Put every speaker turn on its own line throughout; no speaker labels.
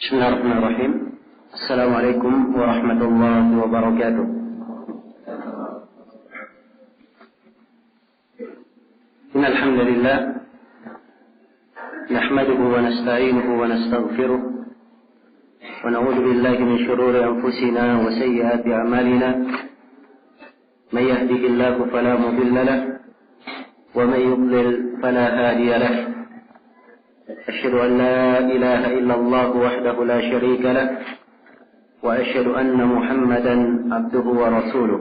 Bismillahirrahmanirrahim. Assalamualaikum warahmatullahi wabarakatuh. Innal hamdalillah nahmaduhu wa nasta'inuhu wa nastaghfiruh wa na'udzu billahi min shururi anfusina wa sayyiati a'malina. May yahdihillahu fala mudilla lahu wa may yudlil fala hadiya lahu. أشهد أن لا إله إلا الله وحده لا شريك له وأشهد أن محمدا عبده ورسوله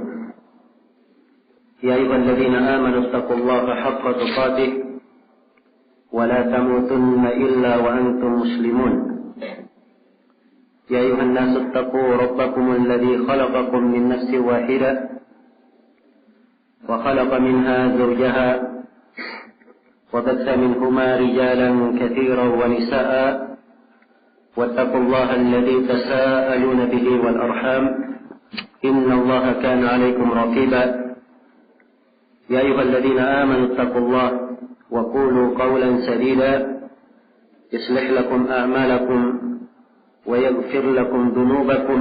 يا أيها الذين آمنوا اتقوا الله حق تقاته ولا تموتن إلا وأنتم مسلمون يا أيها الناس اتقوا ربكم الذي خلقكم من نفس واحدة وخلق منها زوجها وبث منهما رجالا كثيرا ونساء واتقوا الله الذي تساءلون به والأرحام إن الله كان عليكم رقيبا يا أيها الذين آمنوا اتقوا الله وقولوا قولا سديدا يصلح لكم أعمالكم ويغفر لكم ذنوبكم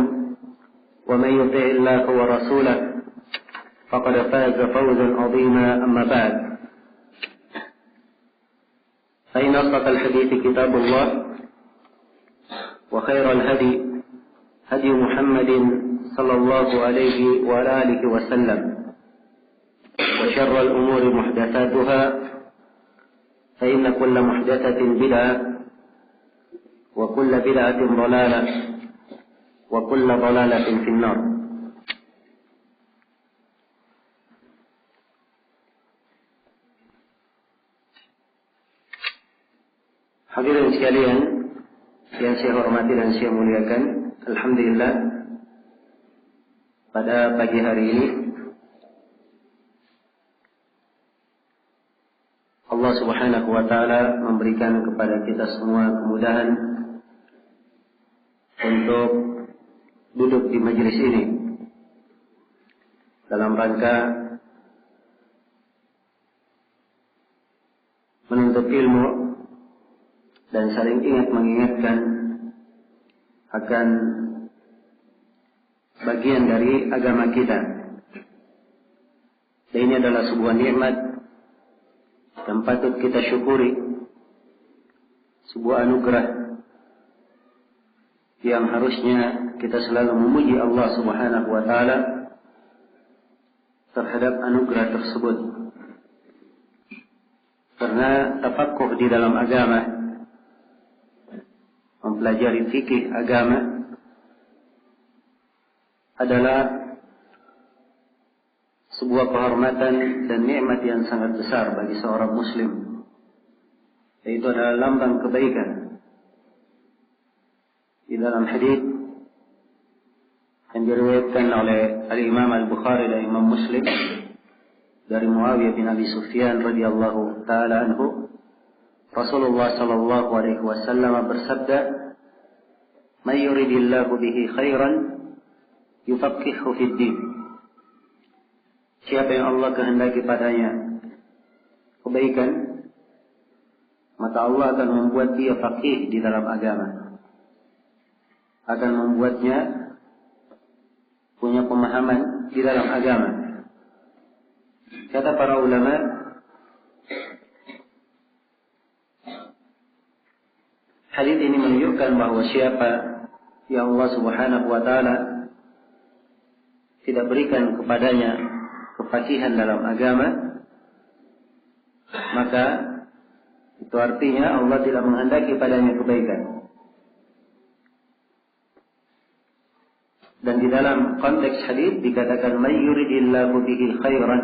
ومن يطع الله ورسوله فقد فاز فوزا عظيما أما بعد فإن أصدق الحديث كتاب الله وخير الهدي هدي محمد صلى الله عليه وعلى آله وسلم وشر الأمور محدثاتها فإن كل محدثة بدعة وكل بدعة ضلالة وكل ضلالة في النار. Hadirin sekalian yang saya hormati dan saya muliakan, alhamdulillah pada pagi hari ini Allah Subhanahu wa taala memberikan kepada kita semua kemudahan untuk duduk di majelis ini dalam rangka menuntut ilmu dan saling ingat mengingatkan akan bagian dari agama kita. Dan ini adalah sebuah nikmat yang patut kita syukuri, sebuah anugerah yang harusnya kita selalu memuji Allah Subhanahu wa taala terhadap anugerah tersebut. Karena tafaqquh di dalam agama, mempelajari fikih agama adalah sebuah kehormatan dan nikmat yang sangat besar bagi seorang muslim. Itu adalah lambang kebaikan. Di dalam hadis yang diriwayatkan oleh Al-Imam Al-Bukhari dan Imam Muslim dari Muawiyah bin Abi Sufyan radhiyallahu taala anhu, Rasulullah sallallahu alaihi wasallam bersabda, "May yuridillahu bihi khairan yufaqqihhu fid din." Siapa yang Allah kehendaki padanya kebaikan, maka Allah akan membuat dia faqih di dalam agama. Akan membuatnya punya pemahaman di dalam agama. Kata para ulama, hadis ini menunjukkan bahwa siapa yang Allah Subhanahu wa taala tidak berikan kepadanya kefaqihan dalam agama, maka itu artinya Allah tidak menghendaki padanya kebaikan. Dan di dalam konteks hadis dikatakan may yuridillahu bihi khairan,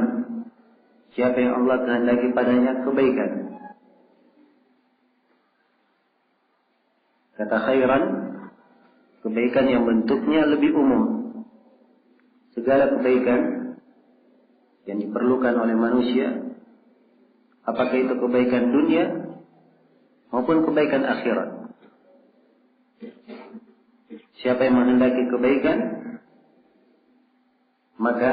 siapa yang Allah kehendaki padanya kebaikan. Kata khairan, kebaikan yang bentuknya lebih umum. Segala kebaikan yang diperlukan oleh manusia, apakah itu kebaikan dunia maupun kebaikan akhirat. Siapa yang menghendaki kebaikan, maka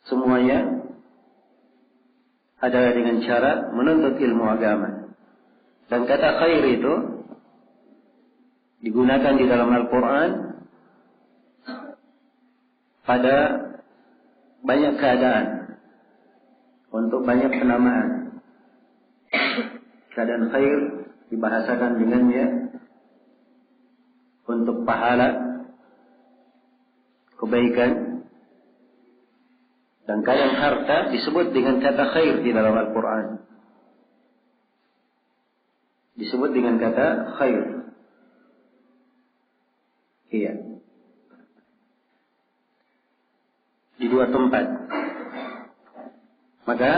semuanya adalah dengan cara menuntut ilmu agama. Dan kata khair itu digunakan di dalam Al-Quran pada banyak keadaan, untuk banyak penamaan. Keadaan khair dibahasakan dengannya, untuk pahala, kebaikan, dan kadang harta disebut dengan kata khair di dalam Al-Quran. Disebut dengan kata khair. Iya. Di dua tempat. Maka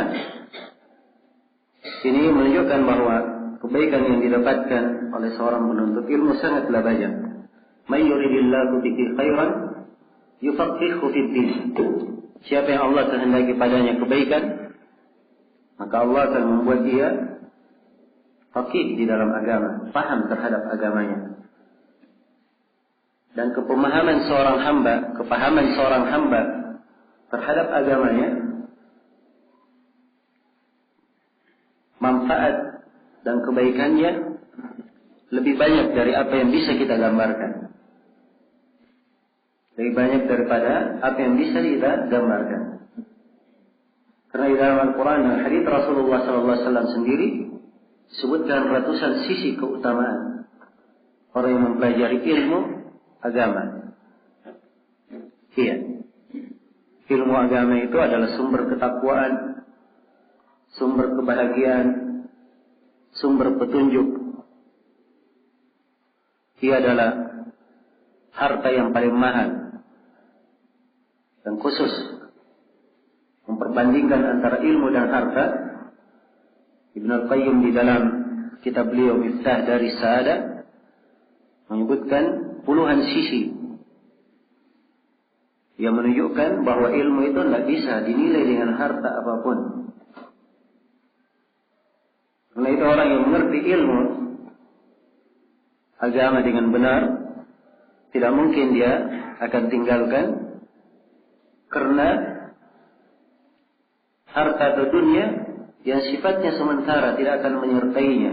ini menunjukkan bahwa kebaikan yang didapatkan oleh seorang penuntut ilmu sangatlah banyak. May yuridillahu bihi khairan yufaqihu fid din. Siapa yang Allah kehendaki padanya kebaikan, maka Allah akan membuat dia faqih di dalam agama, paham terhadap agamanya. Dan kepahaman seorang hamba terhadap agamanya, manfaat dan kebaikannya lebih banyak dari apa yang bisa kita gambarkan. Lebih banyak daripada apa yang bisa kita gambarkan. Karena di dalam Al-Quran dan hadits Rasulullah SAW sendiri disebutkan ratusan sisi keutamaan orang yang mempelajari ilmu agama. Iya. Ilmu agama itu adalah sumber ketakwaan, sumber kebahagiaan, sumber petunjuk. Ia adalah harta yang paling mahal. Dan khusus memperbandingkan antara ilmu dan harta, Ibnu Al-Qayyim di dalam kitab beliau Miftah dari Sa'adah menyebutkan puluhan sisi yang menunjukkan bahwa ilmu itu tidak bisa dinilai dengan harta apapun. Karena itu orang yang mengerti ilmu agama dengan benar, tidak mungkin dia akan tinggalkan karena harta atau dunia yang sifatnya sementara tidak akan menyertainya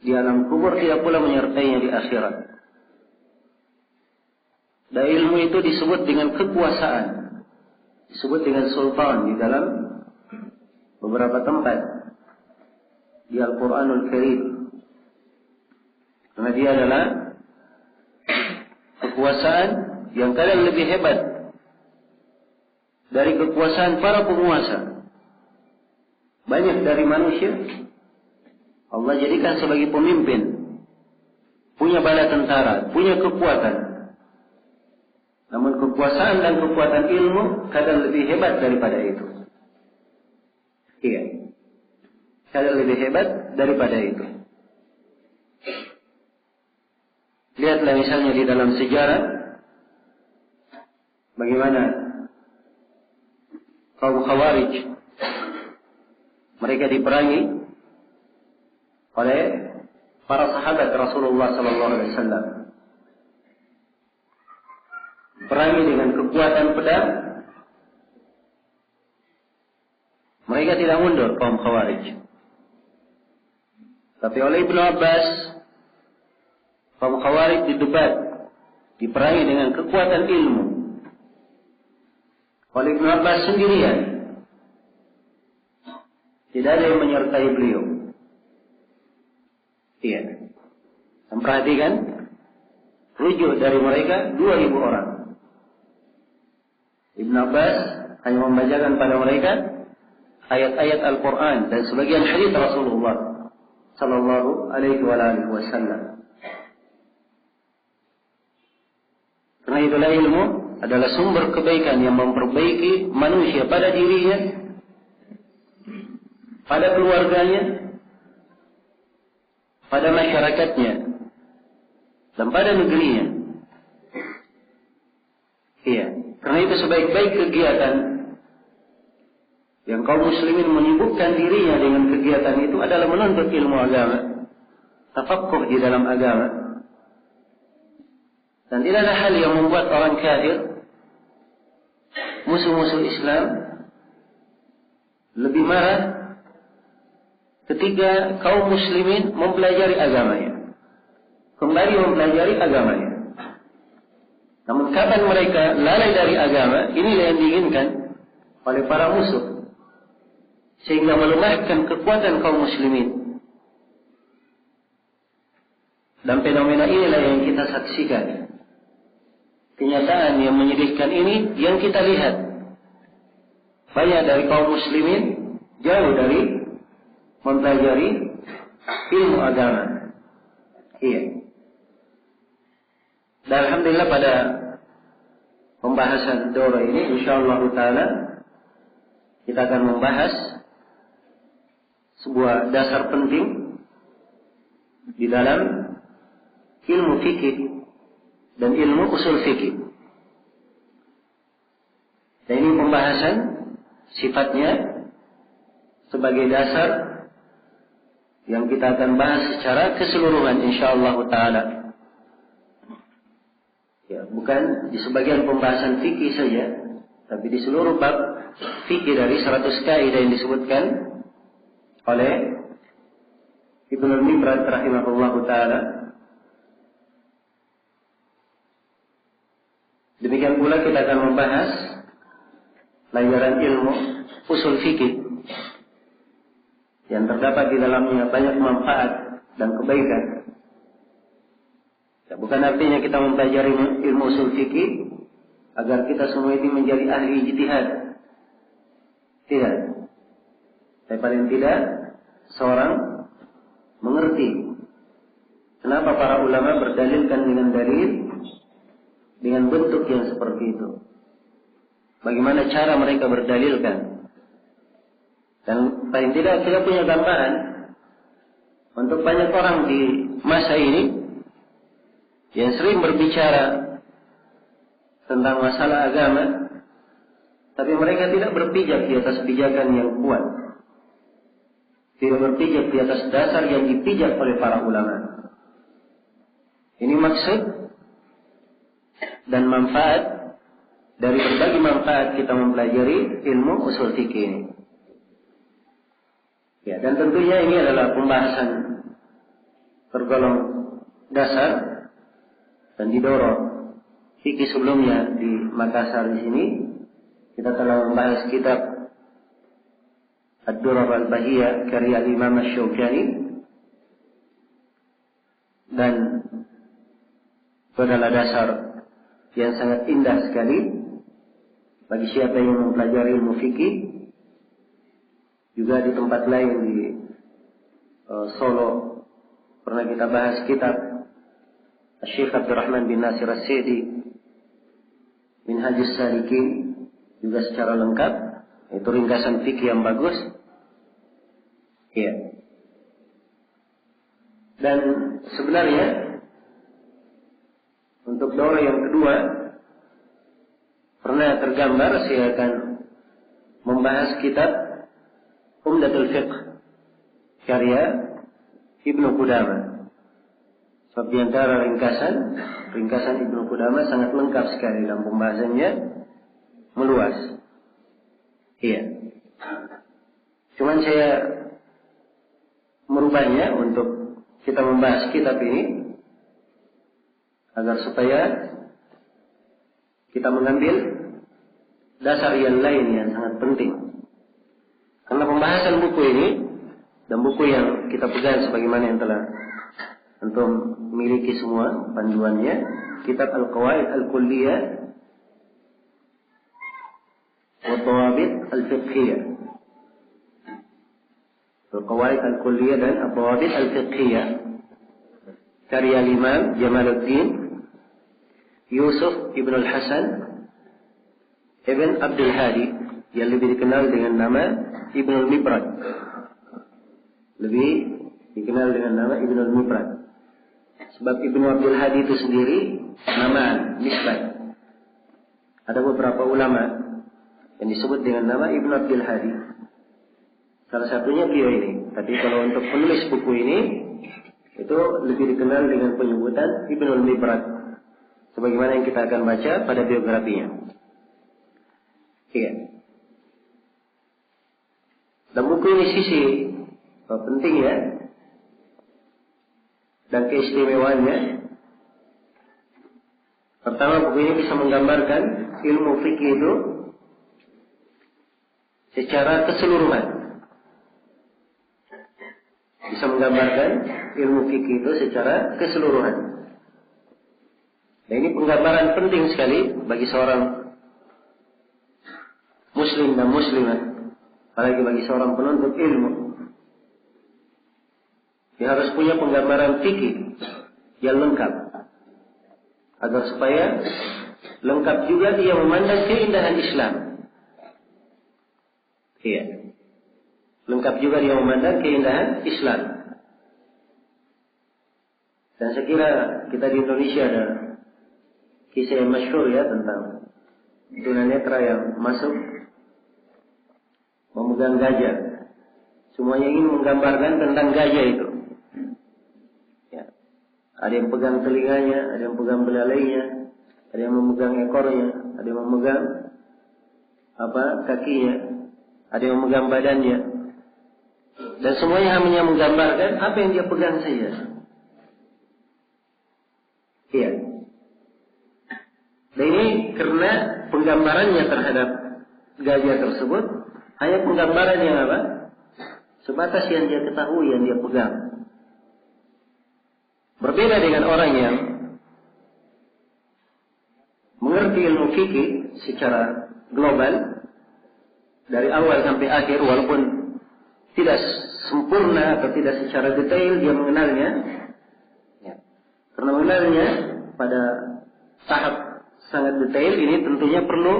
di alam kubur, tidak pula menyertainya di akhirat. Dan ilmu itu disebut dengan kekuasaan, disebut dengan sultan di dalam beberapa tempat di Al-Quranul Karim. Karena dia adalah kekuasaan yang kadang lebih hebat dari kekuasaan para penguasa. Banyak dari manusia Allah jadikan sebagai pemimpin, punya bala tentara, punya kekuatan. Namun kekuasaan dan kekuatan ilmu kadang lebih hebat daripada itu. Iya. Kadang lebih hebat daripada itu. Lihatlah misalnya di dalam sejarah bagaimana kaum Khawarij mereka diperangi oleh para sahabat Rasulullah SAW. Perangi dengan kekuatan pedang, mereka tidak mundur kaum Khawarij. Tapi oleh Ibnu Abbas, kaum Khawarij didebat, diperangi dengan kekuatan ilmu. Oleh Ibnu Abbas sendirian, tidak ada yang menyertai beliau. Iya. Dan perhatikan, rujuk dari mereka 2.000 orang. Ibnu Abbas hanya membacakan pada mereka ayat-ayat Al-Quran dan sebagian hadis Rasulullah Sallallahu Alaihi Wasallam. Karena itulah ilmu adalah sumber kebaikan yang memperbaiki manusia pada dirinya, pada keluarganya, pada masyarakatnya, dan pada negerinya. Iya. Karena itu sebaik-baik kegiatan yang kaum muslimin menyibukkan dirinya dengan kegiatan itu adalah menuntut ilmu agama, tafaqquh di dalam agama. Dan tidak ada hal yang membuat orang kafir, musuh-musuh Islam, lebih marah ketika kaum muslimin mempelajari agamanya. kembali mempelajari agamanya. Namun kapan mereka lalai dari agama, inilah yang diinginkan oleh para musuh, sehingga melemahkan kekuatan kaum muslimin. Dan fenomena inilah yang kita saksikan. Kenyataan yang menyedihkan ini yang kita lihat. Banyak dari kaum muslimin jauh dari mempelajari ilmu agama. Iya. Dan alhamdulillah pada pembahasan daurah ini insyaallah taala kita akan membahas sebuah dasar penting di dalam ilmu fikih dan ilmu usul fikih. Dan ini pembahasan sifatnya sebagai dasar yang kita akan bahas secara keseluruhan insyaallah taala. Ya, bukan di sebagian pembahasan fikih saja, tapi di seluruh bab fikih dari 100 kaidah yang disebutkan oleh Ibnu al-Mibrad rahimahullahu taala. Demikian pula kita akan membahas pelajaran ilmu usul fikih yang terdapat di dalamnya banyak manfaat dan kebaikan. Ya, bukan artinya kita mempelajari ilmu usul fikih agar kita semua ini menjadi ahli ijtihad. Tidak. Tapi paling tidak seorang mengerti kenapa para ulama berdalilkan dengan dalil dengan bentuk yang seperti itu. Bagaimana cara mereka berdalilkan. Dan paling tidak kita punya gambaran untuk banyak orang di masa ini yang sering berbicara tentang masalah agama, tapi mereka tidak berpijak di atas pijakan yang kuat. Tidak berpijak di atas dasar yang dipijak oleh para ulama. Ini maksud dan manfaat dari berbagai manfaat kita mempelajari ilmu usul fikih ini. Ya, dan tentunya ini adalah pembahasan tergolong dasar dan didorong fikih sebelumnya di Makassar di sini kita telah membahas kitab Ad-Durar al-Bahiyah karya Imam Asy-Syaukani, dan itu adalah dasar yang sangat indah sekali bagi siapa yang mempelajari ilmu fikih. Juga di tempat lain di Solo pernah kita bahas kitab Syekh Abdurrahman bin Nasir As-Sa'di Minhajus Salikin juga secara lengkap. Itu ringkasan fikih yang bagus. Iya. Dan sebenarnya untuk daurah yang kedua pernah tergambar saya akan membahas kitab Umdatul Fiqh karya Ibnu Qudamah. Sebab di antara ringkasan Ibnu Qudamah sangat lengkap sekali dalam pembahasannya, meluas. Iya. Cuman saya merubahnya untuk kita membahas kitab ini agar supaya kita mengambil dasar yang lain yang sangat penting. Karena pembahasan buku ini dan buku yang kita pegang sebagaimana yang telah antum miliki semua panduannya, kitab Al-Qawaid Al-Kulliyah wa Thawabit Al-Fiqhiyah. Al-Qawaid Al-Kulliyah dan Thawabit Al-Fiqhiyah karya Imam Jamaluddin Yusuf Ibn Al-Hasan Ibn Abdul Hadi yang lebih dikenal dengan nama Ibn Al-Mibrad. Lebih dikenal dengan nama Ibn Al-Mibrad. Sebab Ibn Abdul Hadi itu sendiri nama nisbat. Ada beberapa ulama yang disebut dengan nama Ibn Abdul Hadi. Salah satunya beliau ini. Tapi kalau untuk penulis buku ini itu lebih dikenal dengan penyebutan Ibn Al-Mibrad, sebagaimana yang kita akan baca pada biografinya. Iya. Dan buku ini sisi penting ya. dan keistimewaannya. Pertama, buku ini bisa menggambarkan ilmu fikih itu secara keseluruhan. Bisa menggambarkan ilmu fikih itu secara keseluruhan. Nah, ini penggambaran penting sekali bagi seorang muslim dan muslimah, apalagi bagi seorang penuntut ilmu. Dia harus punya penggambaran fikih yang lengkap, agar supaya lengkap juga dia memandang keindahan Islam. Iya, lengkap juga dia memandang keindahan Islam. Dan saya kira kita di Indonesia ada kisah yang masyhur ya tentang tunanetra yang masuk memegang gajah. Semuanya ingin menggambarkan tentang gajah itu. Ya. Ada yang pegang telinganya, ada yang pegang belalainya, ada yang memegang ekornya, ada yang memegang kakinya, ada yang memegang badannya. Dan semuanya hanya menggambarkan apa yang dia pegang saja. Iya. Dan ini karena penggambarannya terhadap gajah tersebut hanya penggambaran yang apa? Sebatas yang dia ketahui, yang dia pegang. Berbeda dengan orang yang mengerti ilmu fikih secara global dari awal sampai akhir, walaupun tidak sempurna atau tidak secara detail dia mengenalnya. Ya. Karena mengenalnya pada tahap sangat detail ini tentunya perlu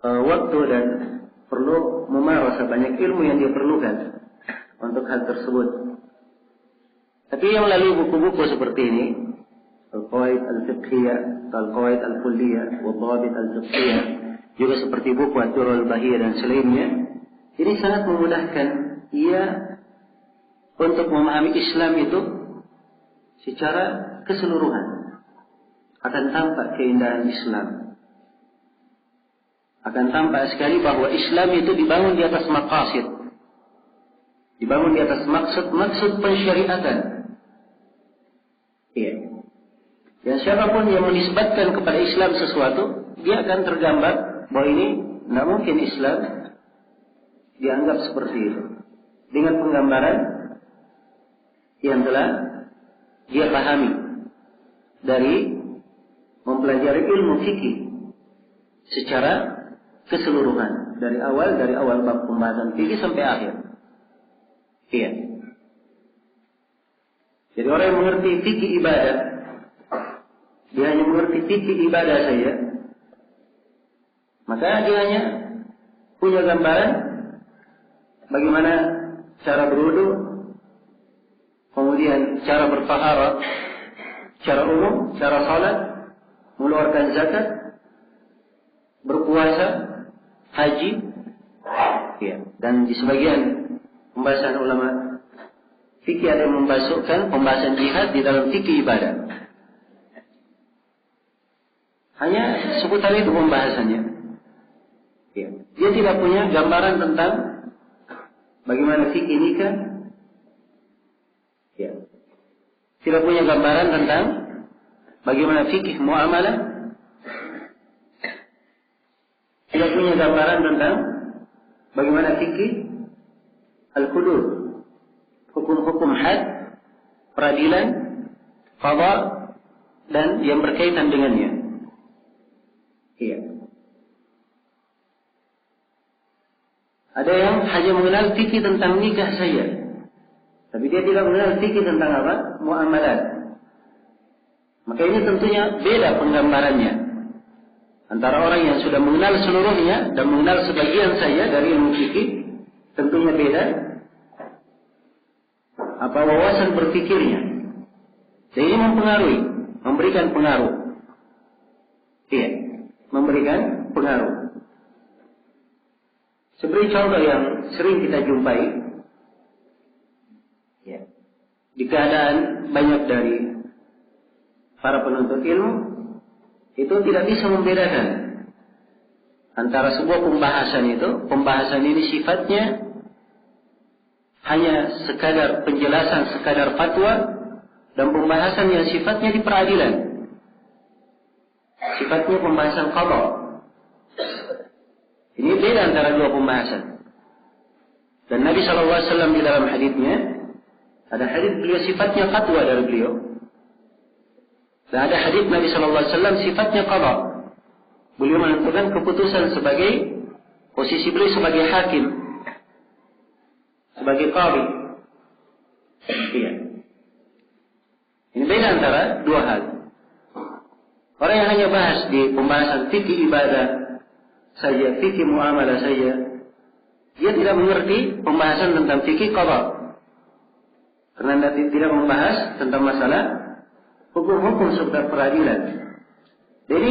waktu dan perlu memarasah, banyak ilmu yang dia perlukan untuk hal tersebut. Tapi yang melalui buku-buku seperti ini, Al-Qawaid Al-Fiqhiyah, Al-Qawaid Al-Kulliyah, Al-Dhawabit Al-Fiqhiyah, juga seperti buku Ad-Durrul Bahiyah dan selainnya, ini sangat memudahkan ia untuk memahami Islam itu secara keseluruhan. Akan tampak keindahan Islam. Akan tampak sekali bahwa Islam itu dibangun di atas maqasid. Dibangun di atas maksud pensyariatan. Iya. Dan siapapun yang menisbatkan kepada Islam sesuatu, dia akan tergambar bahwa ini tidak mungkin Islam dianggap seperti itu. Dengan penggambaran yang telah dia pahami dari mempelajari ilmu fikih secara keseluruhan dari awal bab pembahasan fikih sampai akhir. Iya. Jadi orang yang mengerti fikih ibadah, dia hanya mengerti fikih ibadah saja, maka dia hanya punya gambaran bagaimana cara berwudu, kemudian cara bertaharah, cara umum, cara salat, mengeluarkan zakat, berpuasa, haji, ya. Dan di sebagian pembahasan ulama fikih ada yang memasukkan pembahasan jihad di dalam fikih ibadah. Hanya seputar itu pembahasannya. Ya. Dia tidak punya gambaran tentang bagaimana fikih nikah. Ya. Tidak punya gambaran tentang bagaimana fikih muamalah. Tidak punya gambaran tentang bagaimana fikih al-hudud, hukum-hukum had, peradilan, qada, dan yang berkaitan dengannya. Iya. Ada yang hanya mengenal fikih tentang nikah saja, tapi dia tidak mengenal fikih tentang apa? Muamalat. Maka ini tentunya beda penggambarannya antara orang yang sudah mengenal seluruhnya dan mengenal sebagian saja dari ilmu fikih. Tentunya beda apa wawasan berpikirnya. Dan ini mempengaruhi, memberikan pengaruh. Iya, memberikan pengaruh. Seperti contoh yang sering kita jumpai, ya, di keadaan banyak dari para penuntut ilmu itu tidak bisa membedakan antara sebuah pembahasan ini sifatnya hanya sekadar penjelasan, sekadar fatwa, dan pembahasan yang sifatnya di peradilan. Sifatnya pembahasan qada. Ini beda antara dua pembahasan. Dan Nabi SAW di dalam haditsnya, ada hadits beliau sifatnya fatwa dari beliau. Dan ada hadits Nabi SAW sifatnya qada. Beliau menentukan keputusan sebagai posisi beliau sebagai hakim, sebagai qadi. Iya. Ini beda antara dua hal. Orang yang hanya bahas di pembahasan fikih ibadah saja, fikih muamalah saja, dia tidak mengerti pembahasan tentang fikih qada. Karena dia tidak membahas tentang masalah hukum-hukum seputar peradilan. Jadi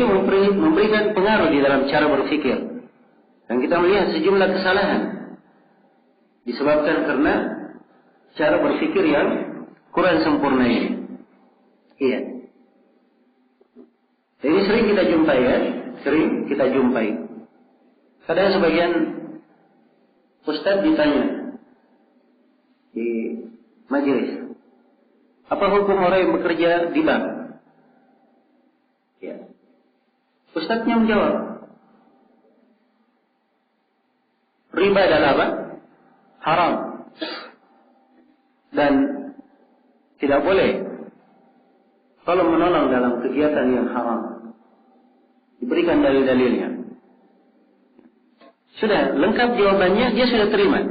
memberikan pengaruh di dalam cara berfikir. Dan kita melihat sejumlah kesalahan disebabkan karena cara berfikir yang kurang sempurna ini. Iya. Jadi sering kita jumpai ya, sering kita jumpai. Kadang sebagian ustaz ditanya di majelis, apa hukum orang yang bekerja di bank? Ya. Ustaznya menjawab, riba adalah apa? Haram. Dan tidak boleh kalau menolong dalam kegiatan yang haram. Diberikan dalil-dalilnya. Sudah lengkap jawabannya, dia sudah terima.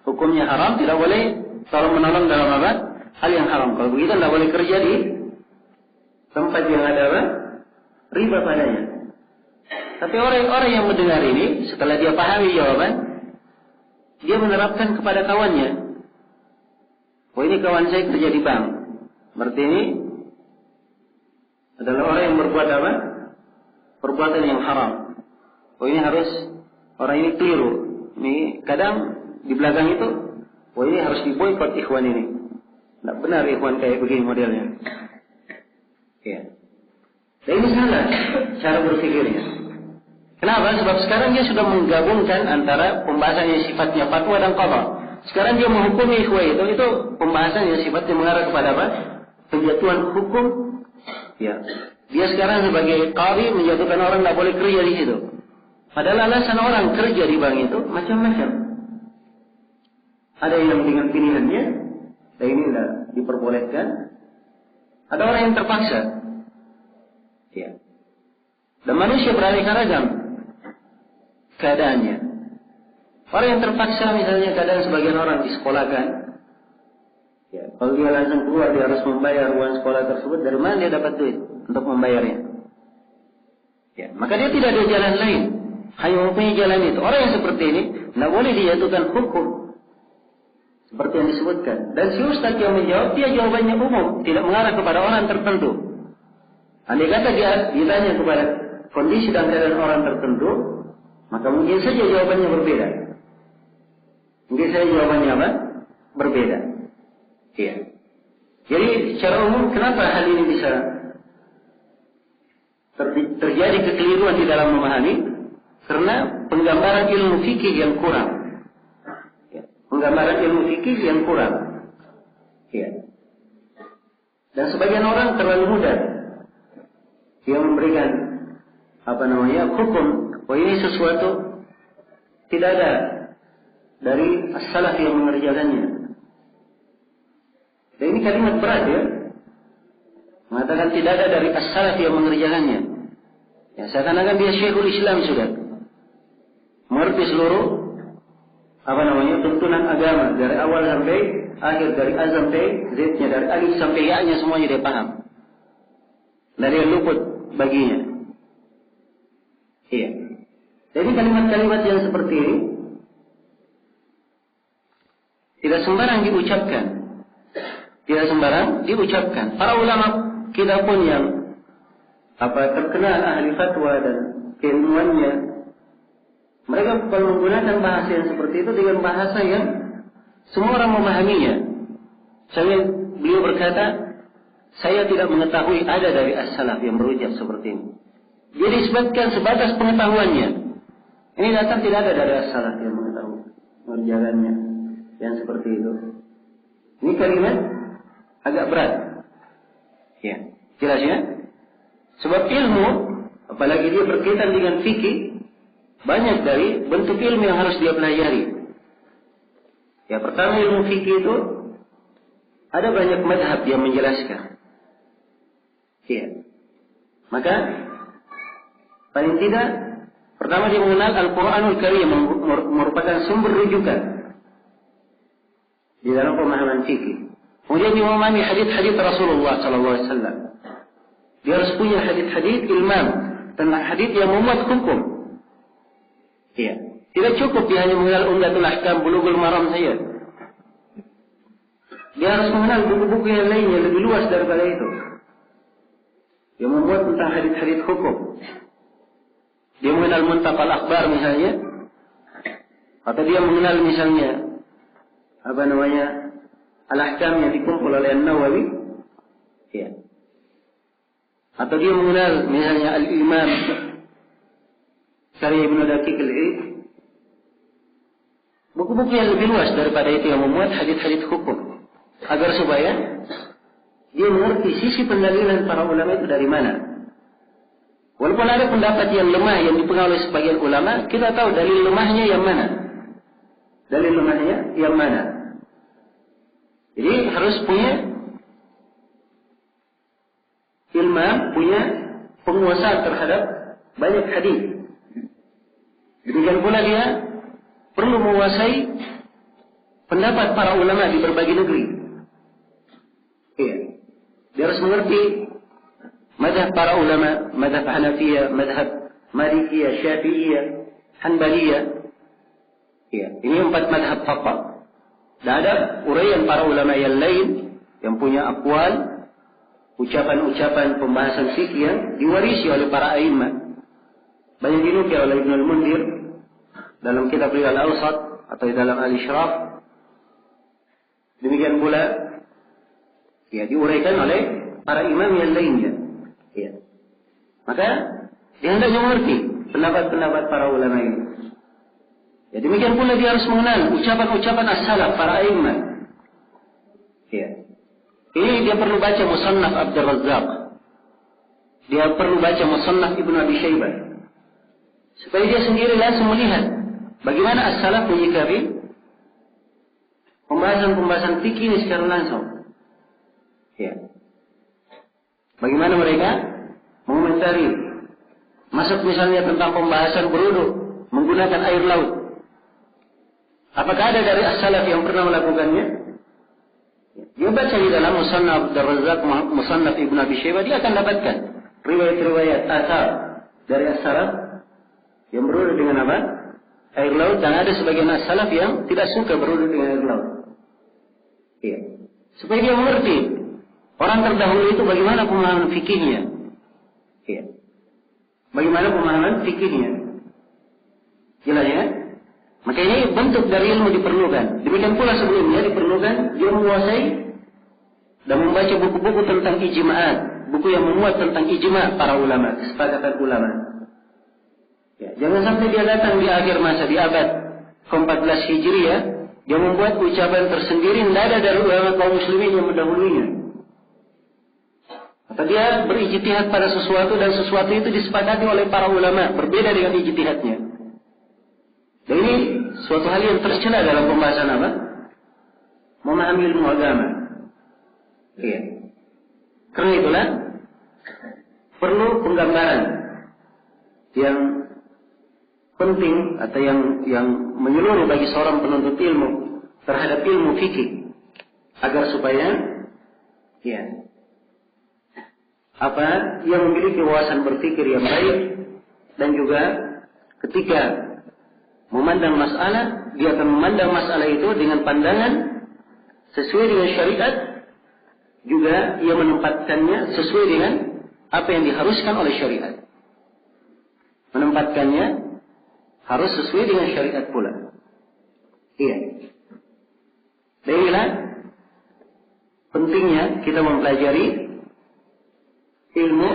Hukumnya haram, tidak boleh kalau menolong dalam apa? Hal yang haram. Kalau begitu tidak boleh kerja di tempat yang ada apa? Riba padanya. Tapi orang yang mendengar ini, setelah dia pahami jawaban, dia menerapkan kepada kawannya. Oh, ini kawan saya kerja di bank. Berarti ini adalah orang yang berbuat apa? Perbuatan yang haram. Oh, ini harus, orang ini keliru. Ini kadang di belakang itu, oh ini harus diboikot ikhwan ini. Tidak benar ikhwan kayak begini modelnya. Ya. Dan ini salah cara berpikirnya. Kenapa? Sebab sekarang dia sudah menggabungkan antara pembahasan yang sifatnya fatwa dan qada. Sekarang dia menghukumi ikhwah itu pembahasan yang sifatnya mengarah kepada apa? Penjatuhan hukum. Ya. Dia sekarang sebagai qadi menjatuhkan orang tidak boleh kerja di situ. Padahal alasan orang kerja di bank itu macam-macam. Ada yang dengan pilihannya, dan ini tidak diperbolehkan. Ada orang yang terpaksa. Ya. Dan manusia beraneka ragam keadaannya. Orang yang terpaksa misalnya keadaan sebagian orang disekolahkan. Ya, kalau dia langsung keluar dia harus membayar uang sekolah tersebut. Dari mana dia dapat duit untuk membayarnya? Ya, maka dia tidak ada jalan lain, hanya mempunyai jalan itu. Orang yang seperti ini tidak boleh dijatuhkan hukum seperti yang disebutkan. Dan si ustaz yang menjawab, dia jawabannya umum, tidak mengarah kepada orang tertentu. Andai kata dia ditanya kepada kondisi dan keadaan orang tertentu, maka mungkin saja jawabannya berbeda. Mungkin saja jawabannya apa? Berbeda. Iya. Jadi secara umum kenapa hal ini bisa terjadi kekeliruan di dalam memahami? Karena penggambaran ilmu fikih yang kurang. Ya. Penggambaran ilmu fikih yang kurang. Ya. Dan sebagian orang terlalu mudah yang memberikan hukum. Oh ini sesuatu tidak ada dari as-salaf yang mengerjakannya. Dan ini kalimat berat ya. Mengatakan tidak ada dari as-salaf yang mengerjakannya. Ya, seakan-akan dia Syekhul Islam sudah. Mengerti seluruh tuntunan agama dari awal sampai akhir, dari A sampai Z-nya, dari alif sampai ya-nya semuanya dia paham. Dari yang luput baginya. Iya. Jadi kalimat-kalimat yang seperti ini tidak sembarang diucapkan. Tidak sembarang diucapkan. Para ulama kita pun yang terkenal ahli fatwa dan keilmuannya, mereka kalau menggunakan bahasa yang seperti itu dengan bahasa yang semua orang memahaminya. Beliau berkata, saya tidak mengetahui ada dari as-salaf yang berucap seperti ini. Dia disebutkan sebatas pengetahuannya. Ini datang tidak ada dari as-salaf yang mengetahui mengerjakannya yang seperti itu. Ini kalimat agak berat. Ya, jelas ya? Sebab ilmu, apalagi dia berkaitan dengan fikih, banyak dari bentuk ilmu yang harus dia pelajari. Ya, pertama ilmu fikih itu ada banyak madhab yang menjelaskan. Ya. Maka paling tidak pertama dia mengenal Al-Quranul Karim yang merupakan sumber rujukan di dalam pemahaman fikih. Kemudian dia memahami hadis-hadis Rasulullah SAW. Dia harus punya hadis-hadis ilmam tentang hadis yang memuat hukum. Iya. Tidak cukup dia hanya mengenal Umdatul Ahkam, Bulughul Maram saja. Dia harus mengenal buku-buku yang lainnya lebih luas daripada itu, yang memuat tentang hadis-hadis hukum. Dia mengenal Muntaqal Akhbar misalnya, atau dia mengenal misalnya Al-Ahkam yang dikumpul oleh An-Nawawi, ya. Atau dia mengenal misalnya Al-Imam karya Ibnu Daqiq Al-Eid, buku-buku yang lebih luas daripada itu yang memuat hadis-hadis hukum, agar supaya dia mengerti sisi pendalilan para ulama itu dari mana. Walaupun ada pendapat yang lemah yang dipengaruhi oleh sebagian ulama, kita tahu dalil lemahnya yang mana. Dalil lemahnya yang mana. Jadi harus punya ilmu, punya penguasaan terhadap banyak hadis. Demikian pula dia perlu menguasai pendapat para ulama di berbagai negeri. Iya. Dia harus mengerti mazhab para ulama, mazhab Hanafiyah, mazhab Malikiyah, Syafi'iyah, Hanbaliyah. Iya. Ini 4 mazhab faqih. Dan ada uraian para ulama yang lain yang punya aqwal, ucapan-ucapan pembahasan fikih yang diwarisi oleh para a'immah. Banyak dinukil oleh Ibnu Al-Mundhir dalam kitab Al-Awsat atau dalam Al-Ishraf. Demikian pula ya diuraikan oleh para imam yang lainnya. Ya. Maka dia hendaknya mengerti pendapat-pendapat para ulama ini. Ya, demikian pula dia harus mengenal ucapan-ucapan as-salaf para a'immah. Ya. Ini dia perlu baca Musannaf Abdul Razzaq. Dia perlu baca Musannaf Ibnu Abi Syaibah. Supaya dia sendiri langsung melihat bagaimana as-salaf menyikapi pembahasan-pembahasan fikih ini secara langsung. Ya. Bagaimana mereka mengomentari, masuk misalnya tentang pembahasan berwudu menggunakan air laut. Apakah ada dari as-salaf yang pernah melakukannya? Dia baca di dalam Musannaf Abdul Razzaq, Musannaf Ibnu Abi Syaibah, dia akan dapatkan riwayat-riwayat athar dari as-salaf yang berwudu dengan apa? Air laut, dan ada sebagian as-salaf yang tidak suka berwudu dengan air laut. Iya. Supaya dia mengerti orang terdahulu itu bagaimana pemahaman fikihnya. Iya. Bagaimana pemahaman fikihnya. Jelas ya? Maka ini bentuk dari ilmu diperlukan. Demikian pula sebelumnya diperlukan dia menguasai dan membaca buku-buku tentang ijma'at, buku yang memuat tentang ijma' para ulama, kesepakatan ulama. Ya, jangan sampai dia datang di akhir masa, di abad ke-14 Hijriah, dia membuat ucapan tersendiri tidak ada dari ulama kaum muslimin yang mendahulunya. Atau dia berijtihad pada sesuatu dan sesuatu itu disepakati oleh para ulama, berbeda dengan ijtihadnya. Dan ini suatu hal yang tercela dalam pembahasan apa? Memahami ilmu agama. Iya. Karena itulah perlu penggambaran yang penting atau yang menyeluruh bagi seorang penuntut ilmu terhadap ilmu fikih, agar supaya ya yang memiliki wawasan berpikir yang baik, dan juga ketika memandang masalah, dia akan memandang masalah itu dengan pandangan sesuai dengan syariat, juga ia menempatkannya sesuai dengan apa yang diharuskan oleh syariat. Menempatkannya harus sesuai dengan syariat pula. Iya. Dan inilah pentingnya kita mempelajari ilmu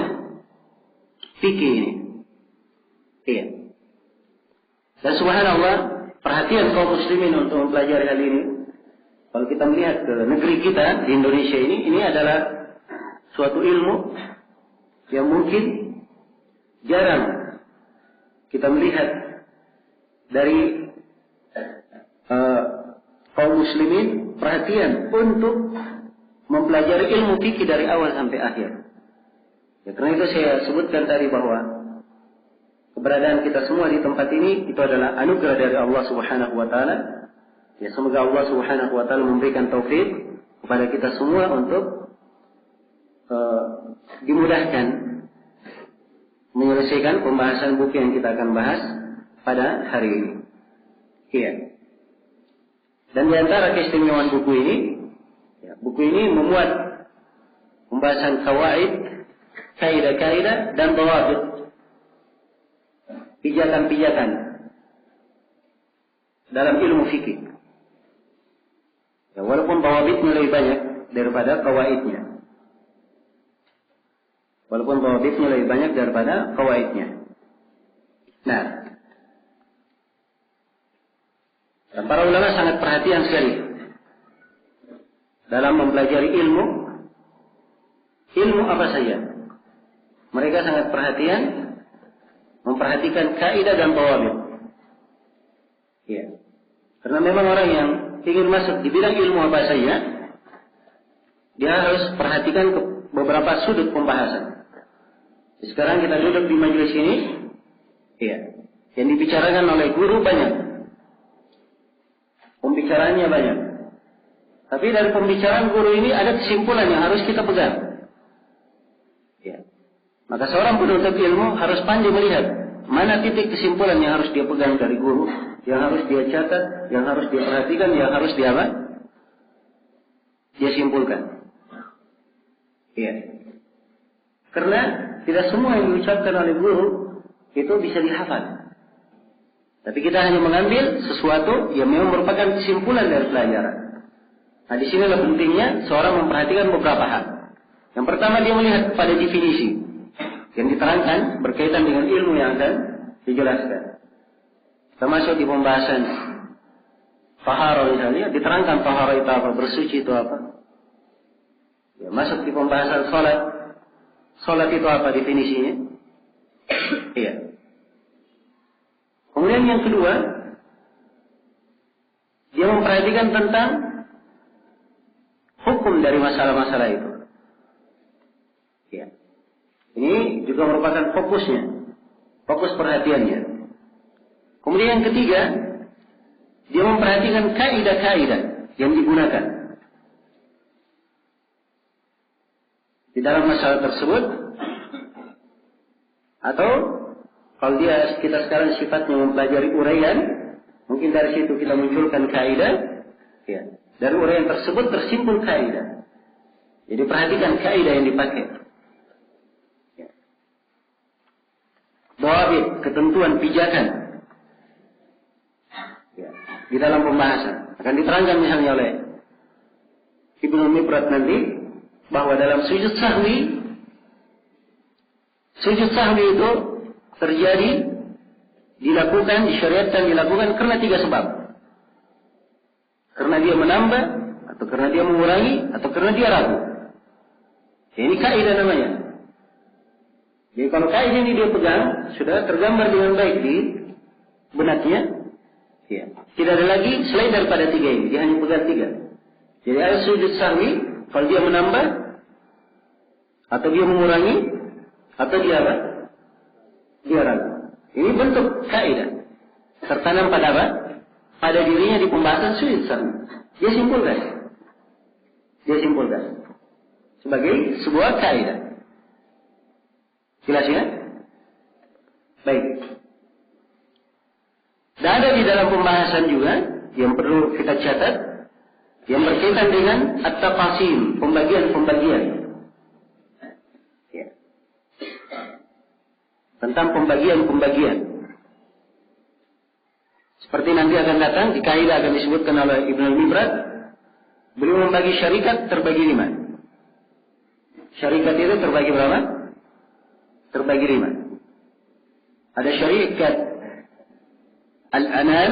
fikih ini. Iya. Dan subhanallah, perhatian kaum muslimin untuk mempelajari hal ini. Kalau kita melihat ke negeri kita di Indonesia ini adalah suatu ilmu yang mungkin jarang kita melihat dari kaum muslimin perhatian untuk mempelajari ilmu fikih dari awal sampai akhir. Ya, karena itu saya sebutkan tadi bahwa keberadaan kita semua di tempat ini itu adalah anugerah dari Allah Subhanahu wa taala. Ya, semoga Allah Subhanahu wa taala memberikan taufik kepada kita semua untuk dimudahkan menyelesaikan pembahasan buku yang kita akan bahas pada hari ini. Iya. Dan di antara keistimewaan buku ini, ya, buku ini memuat pembahasan kawaid, kaidah-kaidah dan dhawabit, pijakan-pijakan dalam ilmu fikih. Ya, walaupun dhawabitnya lebih banyak daripada kawaidnya. Walaupun dhawabitnya lebih banyak daripada kawaidnya. Nah, dan para ulama sangat perhatian sekali dalam mempelajari ilmu apa saja. Mereka sangat perhatian memperhatikan kaidah dan dhawabit. Ya. Karena memang orang yang ingin masuk di bidang ilmu apa saja, dia harus perhatikan beberapa sudut pembahasan. Sekarang kita duduk di majelis ini, ya, yang dibicarakan oleh guru banyak, pembicaraannya banyak. Tapi dari pembicaraan guru ini ada kesimpulan yang harus kita pegang. Ya. Maka seorang penuntut ilmu harus pandai melihat mana titik kesimpulan yang harus dia pegang dari guru, yang harus dia catat, yang harus dia perhatikan, yang harus dia apa? Dia simpulkan. Ya. Karena tidak semua yang diucapkan oleh guru itu bisa dihafal. Tapi kita hanya mengambil sesuatu yang memang merupakan kesimpulan dari pelajaran. Nah, di sinilah pentingnya seorang memperhatikan beberapa hal. Yang pertama, dia melihat pada definisi yang diterangkan berkaitan dengan ilmu yang akan dijelaskan. Termasuk di pembahasan taharah misalnya, diterangkan taharah itu apa, bersuci itu apa. Ya, masuk di pembahasan salat. Salat itu apa definisinya? Iya. Kemudian yang kedua, dia memperhatikan tentang hukum dari masalah-masalah itu. Iya. Ini juga merupakan fokusnya, fokus perhatiannya. Kemudian yang ketiga, dia memperhatikan kaidah-kaidah yang digunakan di dalam masalah tersebut, atau kalau kita sekarang sifatnya mempelajari uraian, mungkin dari situ kita munculkan kaidah, ya. Dari uraian tersebut tersimpul kaidah. Jadi perhatikan kaidah yang dipakai. Ya. Dhawabit, ketentuan, pijakan, ya, di dalam pembahasan akan diterangkan misalnya oleh Ibnu Mibrad nanti, bahwa dalam sujud sahwi itu terjadi, dilakukan, disyariatkan, dilakukan karena 3 sebab. Karena dia menambah, atau karena dia mengurangi, atau karena dia ragu. Ini kaidah namanya. Jadi kalau kaidah ini dia pegang, sudah tergambar dengan baik di benaknya. Ya. Tidak ada lagi selain daripada 3 ini, dia hanya pegang 3. Jadi ada sujud sahwi, kalau dia menambah, atau dia mengurangi, atau dia apa? Dia ragu. Ini bentuk kaidah. Tertanam pada apa? Pada dirinya di pembahasan sujud sahwi. Dia simpulkan. Sebagai sebuah kaidah. Jelas ya? Baik. Dan ada di dalam pembahasan juga yang perlu kita catat, yang berkaitan dengan at-taqasim, pembagian-pembagian. Ya. Tentang pembagian-pembagian. Seperti nanti akan datang, di kaidah akan disebutkan oleh Ibnu Mibrad, beliau membagi syarikat terbagi 5. Syarikat itu terbagi berapa? Terbagi 5. Ada syarikat al-anam,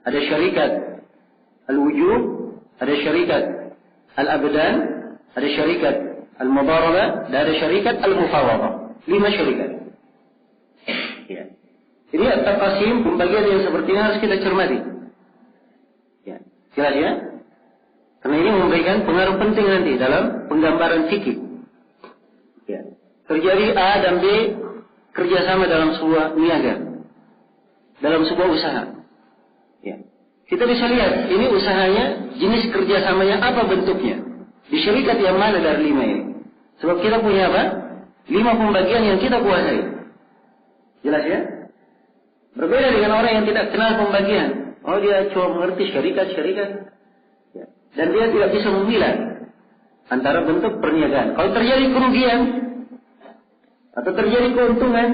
ada syarikat al-wujub, ada syarikat al-abdan, ada syarikat Al-mudarabah, dari syarikat al-mufawadah. 5 syarikat. Ya. Jadi at-taqasim, pembagian yang seperti ini harus kita cermati. Ya. Jelas ya? Karena ini memberikan pengaruh penting nanti dalam penggambaran fikih. Ya. Terjadi A dan B kerjasama dalam sebuah niaga, dalam sebuah usaha. Ya. Kita bisa lihat ini usahanya, jenis kerjasamanya apa bentuknya, di syarikat yang mana dari 5 ini. Sebab kita punya apa? 5 pembagian yang kita kuasai. Jelas ya? Berbeda dengan orang yang tidak kenal pembagian. Oh, dia cuma mengerti syarikat-syarikat. Ya. Dan dia tidak bisa memilah antara bentuk perniagaan. Kalau terjadi kerugian atau terjadi keuntungan,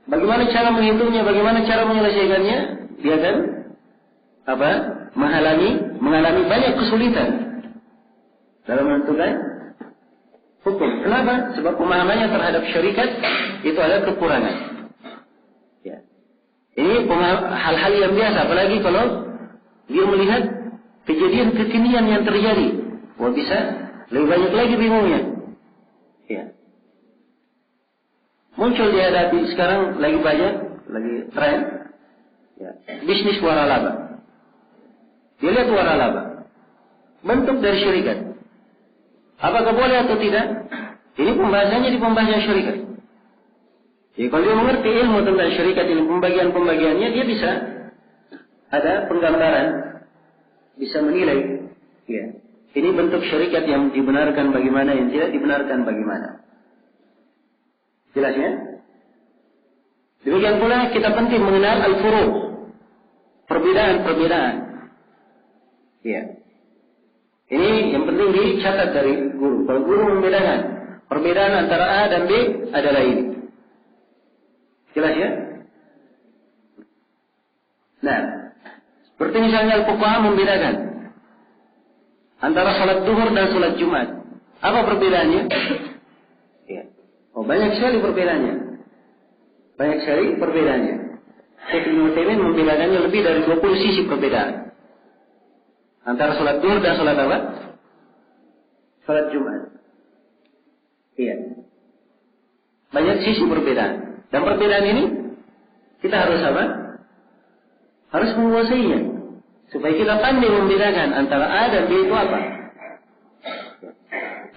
bagaimana cara menghitungnya, bagaimana cara menyelesaikannya, dia kan mengalami banyak kesulitan dalam menentukan hukum. Kenapa? Sebab pemahamannya terhadap syarikat itu ada kekurangan. Ya. Ini hal-hal yang biasa, apalagi kalau dia melihat kejadian kekinian yang terjadi. Wah, bisa lebih banyak lagi bingungnya. Ya. Muncul dihadapi sekarang lagi banyak, lagi tren. Ya. Bisnis waralaba. Dia lihat waralaba. Bentuk dari syarikat. Apakah boleh atau tidak? Ini pembahasannya di pembahasan syarikat. Jadi kalau dia mengerti ilmu tentang syarikat ini, pembagian-pembagiannya, dia bisa ada penggambaran, bisa menilai. Ya. Ini bentuk syarikat yang dibenarkan bagaimana, yang tidak dibenarkan bagaimana. Jelasnya? Demikian pula kita penting mengenal al-furu', perbedaan-perbedaan. Ya. Ini yang penting dicatat dari guru. Kalau guru membedakan perbedaan antara A dan B adalah ini. Jelas ya? Nah, seperti misalnya al-fuqaha membedakan antara salat zuhur dan salat Jumat. Apa perbedaannya? Ya. Oh, banyak sekali perbedaannya. Banyak sekali perbedaannya. Syekh Ibnu Utsaimin membedakannya lebih dari 20 sisi perbedaan antara salat zuhur dan salat apa? Salat Jumat. Iya. Banyak sisi perbedaan. Dan perbedaan ini kita harus apa? Harus menguasainya. Supaya kita pandai membedakan antara A dan B itu apa.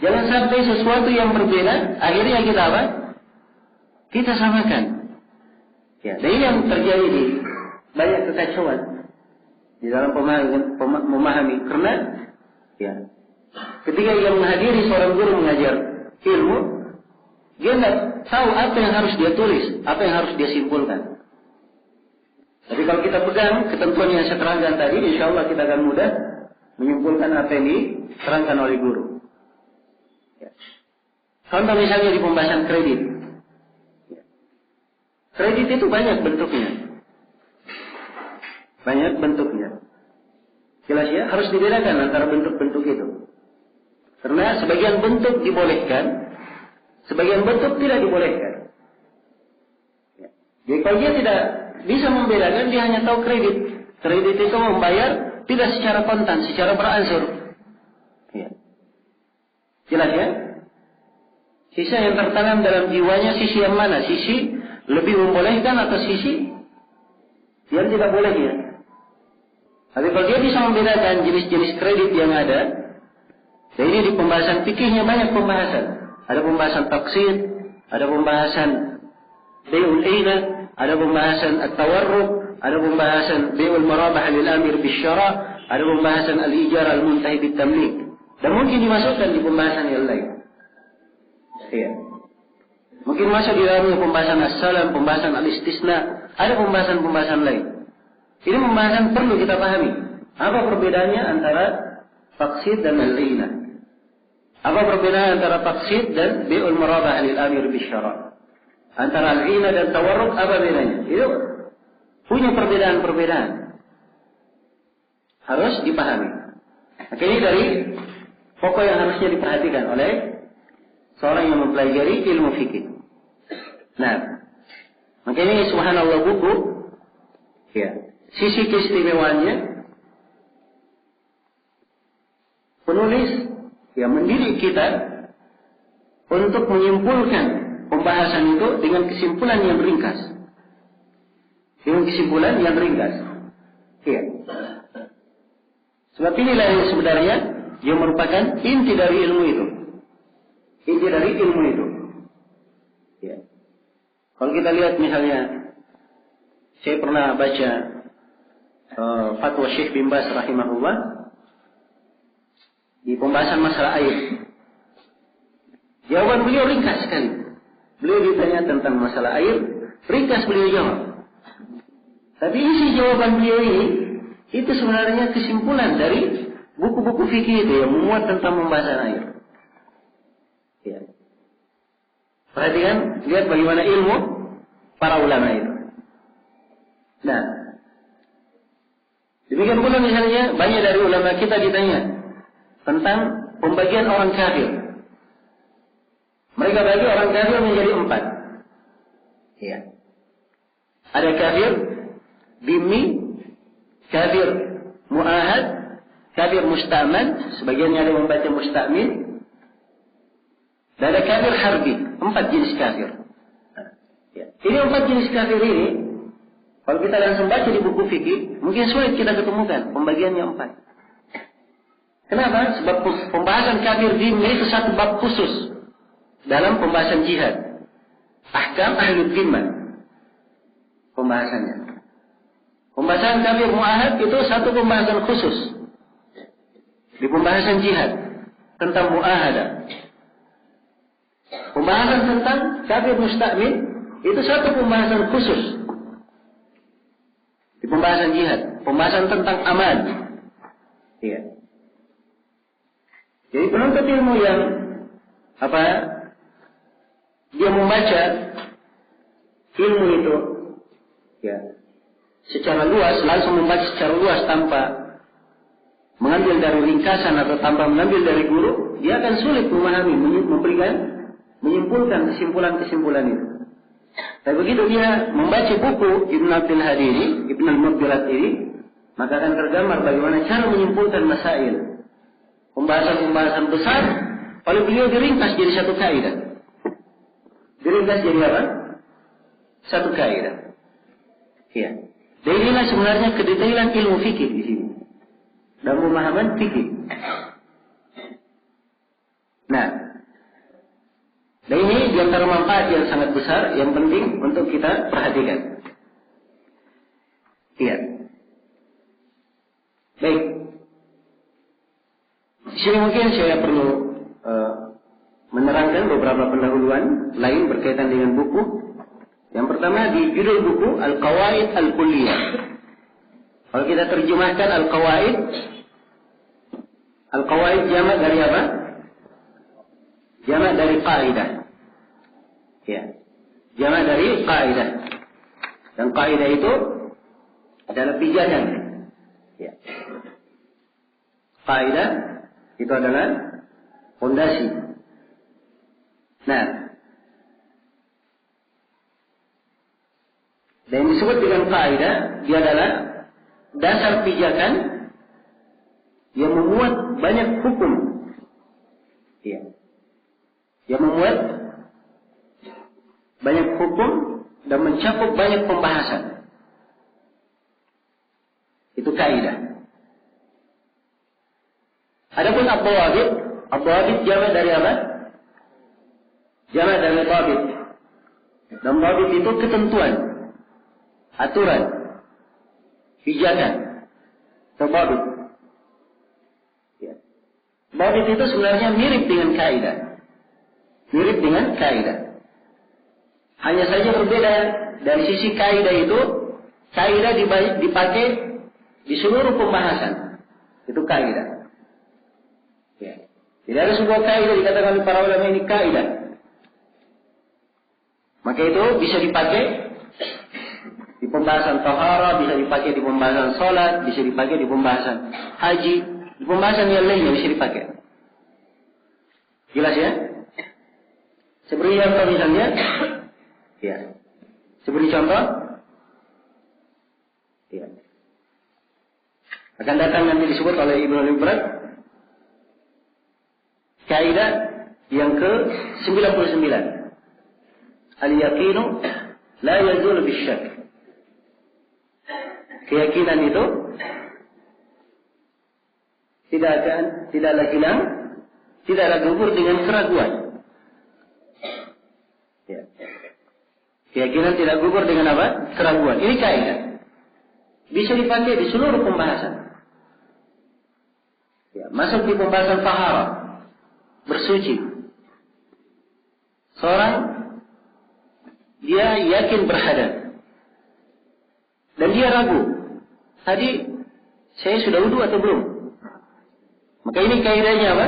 Jangan sampai sesuatu yang berbeda akhirnya kita apa? Kita samakan. Ya, dan ini yang terjadi di banyak kekacauan di dalam memahami. Karena ya, ketika ia menghadiri seorang guru mengajar ilmu, dia tidak tahu apa yang harus dia tulis, apa yang harus dia simpulkan. Tapi kalau kita pegang ketentuan yang saya terangkan tadi, insya Allah kita akan mudah menyimpulkan apa yang diterangkan oleh guru. Ya. Contoh misalnya di pembahasan kredit. Ya. Kredit itu banyak bentuknya. Banyak bentuknya. Jelas ya, harus dibedakan antara bentuk-bentuk itu. Karena sebagian bentuk dibolehkan, sebagian bentuk tidak dibolehkan. Ya. Jadi kalau dia tidak bisa membedakan, dia hanya tahu kredit. Kredit itu membayar tidak secara kontan, secara beransur. Ya. Jelas ya? Sisa yang tertanam dalam jiwanya, sisi yang mana? Sisi lebih membolehkan atau sisi yang tidak bolehnya? Tapi kalau dia bisa membedakan jenis-jenis kredit yang ada, dan ini di pembahasan fikihnya banyak pembahasan. Ada pembahasan taqsid, ada pembahasan bai'ul aina, ada pembahasan at-tawarruk, ada pembahasan bai'ul marabah lil amir bisyara, ada pembahasan al-ijar al-muntahi bit-tamlik. Dan mungkin dimasukkan di pembahasan yang lain. Iya. Mungkin masuk di dalamnya pembahasan as-salam, pembahasan al-istisna, ada pembahasan-pembahasan lain. Ini pembahasan perlu kita pahami. Apa perbedaannya antara taqsid dan al-aina? Apa perbedaan antara taqsid dan bai'ul marabah lil amir bisyara? Antara al-aina dan tawarruk apa bedanya? Itu punya perbedaan-perbedaan. Harus dipahami. Maka ini dari pokok yang harusnya diperhatikan oleh seorang yang mempelajari ilmu fikih. Nah, maka ini subhanallah buku, ya, sisi keistimewaannya penulis yang mendidik kita untuk menyimpulkan pembahasan itu dengan kesimpulan yang ringkas. Iya. Sebab inilah yang sebenarnya yang merupakan inti dari ilmu itu. Ya. Kalau kita lihat misalnya, saya pernah baca fatwa Syekh bin Baz rahimahullah di pembahasan masalah air. Jawaban beliau ringkas sekali. Beliau ditanya tentang masalah air, ringkas beliau jawab. Tapi isi jawaban beliau ini itu sebenarnya kesimpulan dari buku-buku fikih itu yang memuat tentang pembahasan air. Ya. Perhatikan, lihat bagaimana ilmu para ulama itu. Nah, demikian pula misalnya banyak dari ulama kita ditanya tentang pembagian orang kafir. Mereka bagi orang kafir menjadi 4. Ya. Ada kafir dhimmi, kafir mu'ahad, kafir musta'man, sebagiannya ada yang membaca musta'min, dan ada kafir harbi, 4 jenis kafir. Ya. Ini 4 jenis kafir ini, kalau kita langsung baca di buku fikih, mungkin sulit kita ketemukan pembagiannya 4. Kenapa? Sebab pembahasan kafir dhimmi itu satu bab khusus dalam pembahasan jihad. Ahkam ahlul dhimmah pembahasannya. Pembahasan kafir mu'ahad itu satu pembahasan khusus di pembahasan jihad tentang mu'ahadah. Pembahasan tentang kafir musta'min itu satu pembahasan khusus di pembahasan jihad. Pembahasan tentang aman. Iya. Jadi penuntut ilmu yang dia membaca ilmu itu ya secara luas, langsung membaca secara luas tanpa mengambil dari ringkasan atau tanpa mengambil dari guru, dia akan sulit memahami, menyimpulkan kesimpulan-kesimpulan itu. Tapi begitu dia membaca buku Ibn Abdul Hadi ini, Ibn al-Mubdirat ini, maka akan tergambar bagaimana cara menyimpulkan masail. Pembahasan-pembahasan besar, oleh beliau diringkas jadi satu kaidah. Diringkas jadi apa? Satu kaidah. Ya. Dan inilah sebenarnya kedetailan ilmu fikih di sini. Dan pemahaman fikih. Nah, dan ini di antara manfaat yang sangat besar yang penting untuk kita perhatikan. Iya. Baik. Di sini mungkin saya perlu menerangkan beberapa pendahuluan lain berkaitan dengan buku. Yang pertama di judul buku Al-Qawaid Al-Kulliyah. Kalau kita terjemahkan Al-Qawaid, Al-Qawaid jamak dari apa? Jamak dari qaidah. Ya. Jamak dari qaidah. Dan qaidah itu adalah pijakan. Ya. Qaidah itu adalah fondasi. Nah, dan yang disebut dengan kaidah, dia adalah dasar pijakan yang memuat banyak hukum. Ya. Yang memuat banyak hukum dan mencakup banyak pembahasan. Itu kaidah. Adapun ad-dawabit jamak dari apa? Jamak dari dawabit. Dan dawabit itu ketentuan, aturan, pijakan, dawabit. Ya. Dawabit itu sebenarnya mirip dengan kaidah. Mirip dengan kaidah. Hanya saja berbeda dari sisi kaidah itu, kaidah dipakai di seluruh pembahasan. Itu kaidah. Ya. Tidak ada sebuah kaidah dikatakan oleh para ulama ini kaidah. Maka itu bisa dipakai di pembahasan taharah, bisa dipakai di pembahasan salat, bisa dipakai di pembahasan haji, di pembahasan yang lainnya bisa dipakai. Jelas ya? Seperti contoh misalnya, ya. Seperti contoh, ya. Akan datang nanti disebut oleh Ibnu Al-Mubdirat kaidah yang ke-99. Al-yaqinu la yazulu bisyak. Keyakinan itu tidaklah hilang, tidaklah gugur dengan keraguan. Ya. Keyakinan tidak gugur dengan apa? Keraguan. Ini kaidah. Bisa dipakai di seluruh pembahasan. Ya, masuk di pembahasan taharah, bersuci. Seorang dia yakin berhadas dan dia ragu. Tadi saya sudah wudu atau belum? Maka ini kaidahnya apa?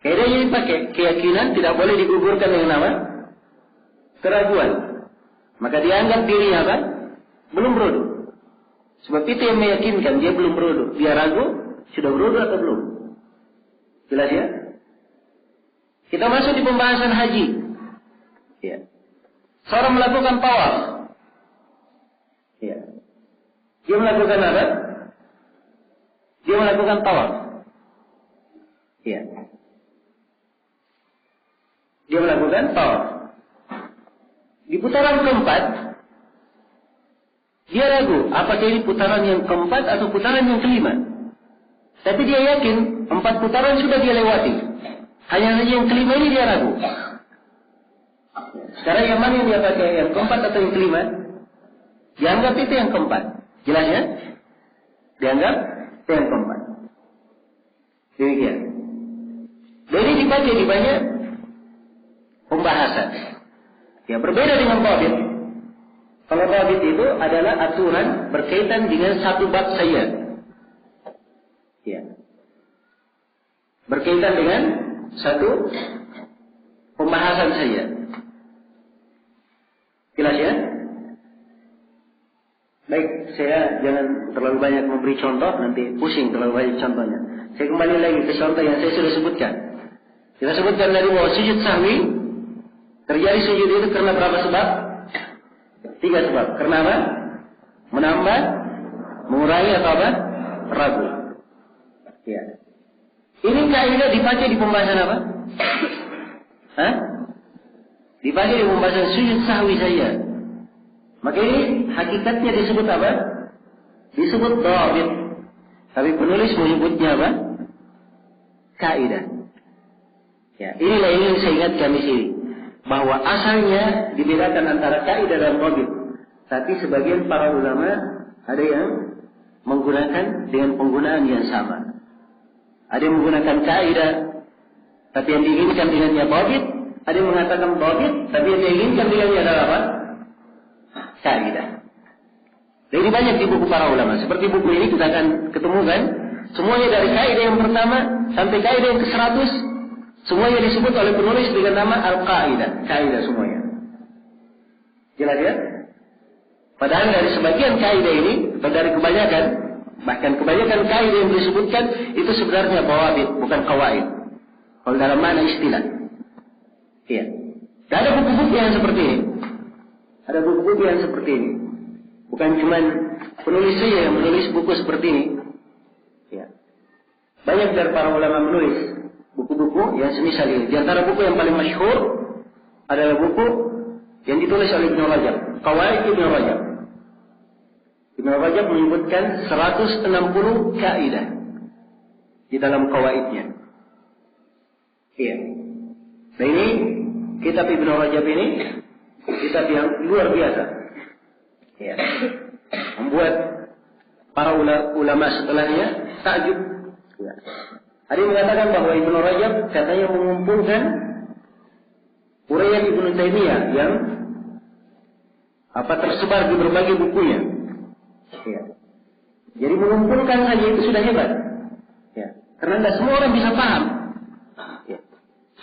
Kaidahnya dipakai. Keyakinan tidak boleh digugurkan dengan apa? Keraguan. Maka dianggap dirinya apa? Belum berwudu. Sebab itu yang meyakinkan dia belum berwudu. Dia ragu, sudah berwudu atau belum? Jelas ya? Kita masuk di pembahasan haji. Ya. Seorang melakukan tawaf. Ya. Dia melakukan apa? Dia melakukan tawaf. Ya. Dia melakukan tawaf. Di putaran keempat, dia ragu, apakah ini putaran yang keempat atau putaran yang kelima. Tapi dia yakin 4 putaran sudah dia lewati. Hanya saja yang kelima ini dia ragu. Sekarang yang mana yang dia pakai, yang keempat atau yang kelima? Dianggap itu yang keempat. Jelas ya? Dianggap itu yang keempat. Demikian. Jadi dipakai di banyak pembahasan. Ya, berbeda dengan thabit. Kalau thabit itu adalah aturan berkaitan dengan satu bab saja. Ya. Berkaitan dengan satu pembahasan saja. Jelas ya? Baik, saya jangan terlalu banyak memberi contoh, nanti pusing terlalu banyak contohnya. Saya kembali lagi ke contoh yang saya sudah sebutkan. Kita sebutkan dari bahwa sujud sahwi terjadi sujud itu karena berapa sebab? 3 sebab. Karena apa? Menambah, mengurangi atau apa? Ragu. Ya. Ini kaidah dipakai di pembahasan apa? Hah? Dipakai di pembahasan sujud sahwi saja. Maka ini hakikatnya disebut apa? Disebut dhabit. Tapi penulis menyebutnya apa? Kaidah. Ya, inilah yang saya ingatkan di sini. Bahwa asalnya dibedakan antara kaidah dan dhabit. Tapi sebagian para ulama ada yang menggunakan dengan penggunaan yang sama. Ada yang menggunakan kaidah, tapi yang diinginkan dengannya dhabit. Ada yang mengatakan dhabit, tapi yang diinginkan dengannya adalah apa? Kaidah. Jadi banyak di buku para ulama. Seperti buku ini kita akan ketemukan semuanya dari kaidah yang pertama sampai kaidah yang ke-100. Semuanya disebut oleh penulis dengan nama Al-Qaidah. Kaidah semuanya. Jelas ya? Padahal dari sebagian kaidah ini, atau dari kebanyakan, bahkan kebanyakan kaidah yang disebutkan, itu sebenarnya bawabit, bukan qawaid. Kalau dalam mana istilah. Iya. Dan ada buku-buku yang seperti ini. Ada buku-buku yang seperti ini. Bukan cuma penulis saja yang menulis buku seperti ini. Ya. Banyak dari para ulama menulis buku-buku yang semisal ini. Di antara buku yang paling masyhur adalah buku yang ditulis oleh Ibnu Rajab, Qawaid Ibnu Rajab. Ibnu Rajab menyebutkan 160 kaidah di dalam qawaidnya. Iya. Nah ini kitab Ibnu Rajab ini kitab yang luar biasa. Ya. Membuat para ulama setelahnya takjub. Ya. Ada yang mengatakan bahwa Ibnu Rajab katanya mengumpulkan uraian Ibnu Taimiyah yang tersebar di berbagai bukunya. Ya. Jadi mengumpulkan saja itu sudah hebat. Ya. Karena tidak semua orang bisa paham. Ya.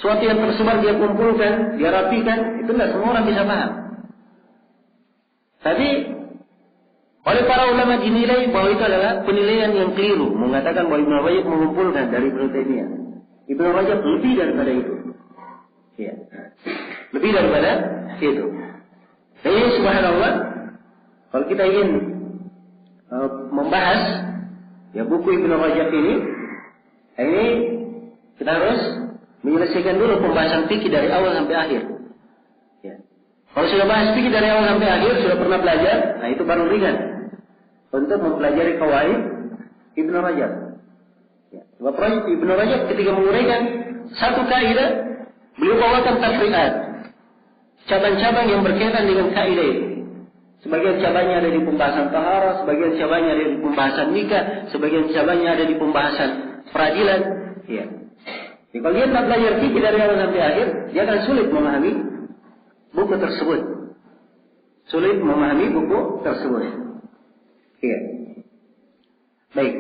Suatu yang tersebar dia kumpulkan, dia rapikan, itu tidak semua orang bisa paham. Tapi oleh para ulama dinilai bahwa itu adalah penilaian yang keliru, mengatakan bahwa Ibnu Rajab mengumpulkan dari Ibnu Taimiyah. Ibnu Rajab lebih daripada itu. Ya. Lebih daripada itu. Jadi subhanallah, kalau kita ingin membahas ya buku Ibnu Rajab ini Kita harus menyelesaikan dulu pembahasan fikih dari awal sampai akhir. Ya. Kalau sudah bahas fikih dari awal sampai akhir, sudah pernah belajar, nah itu baru ringan untuk mempelajari qawaid Ibnu Rajab. Ya. Sebab Ibnu Rajab ketika menguraikan satu kaidah, beliau bawakan tafri'at, cabang-cabang yang berkaitan dengan kaidah itu. Sebagian cabangnya ada di pembahasan taharah, sebagian cabangnya ada di pembahasan nikah, sebagian cabangnya ada di pembahasan peradilan. Ya. Jadi kalau dia tak belajar fikih dari awal sampai akhir, dia akan sulit memahami buku tersebut. Sulit memahami buku tersebut. Iya. Baik.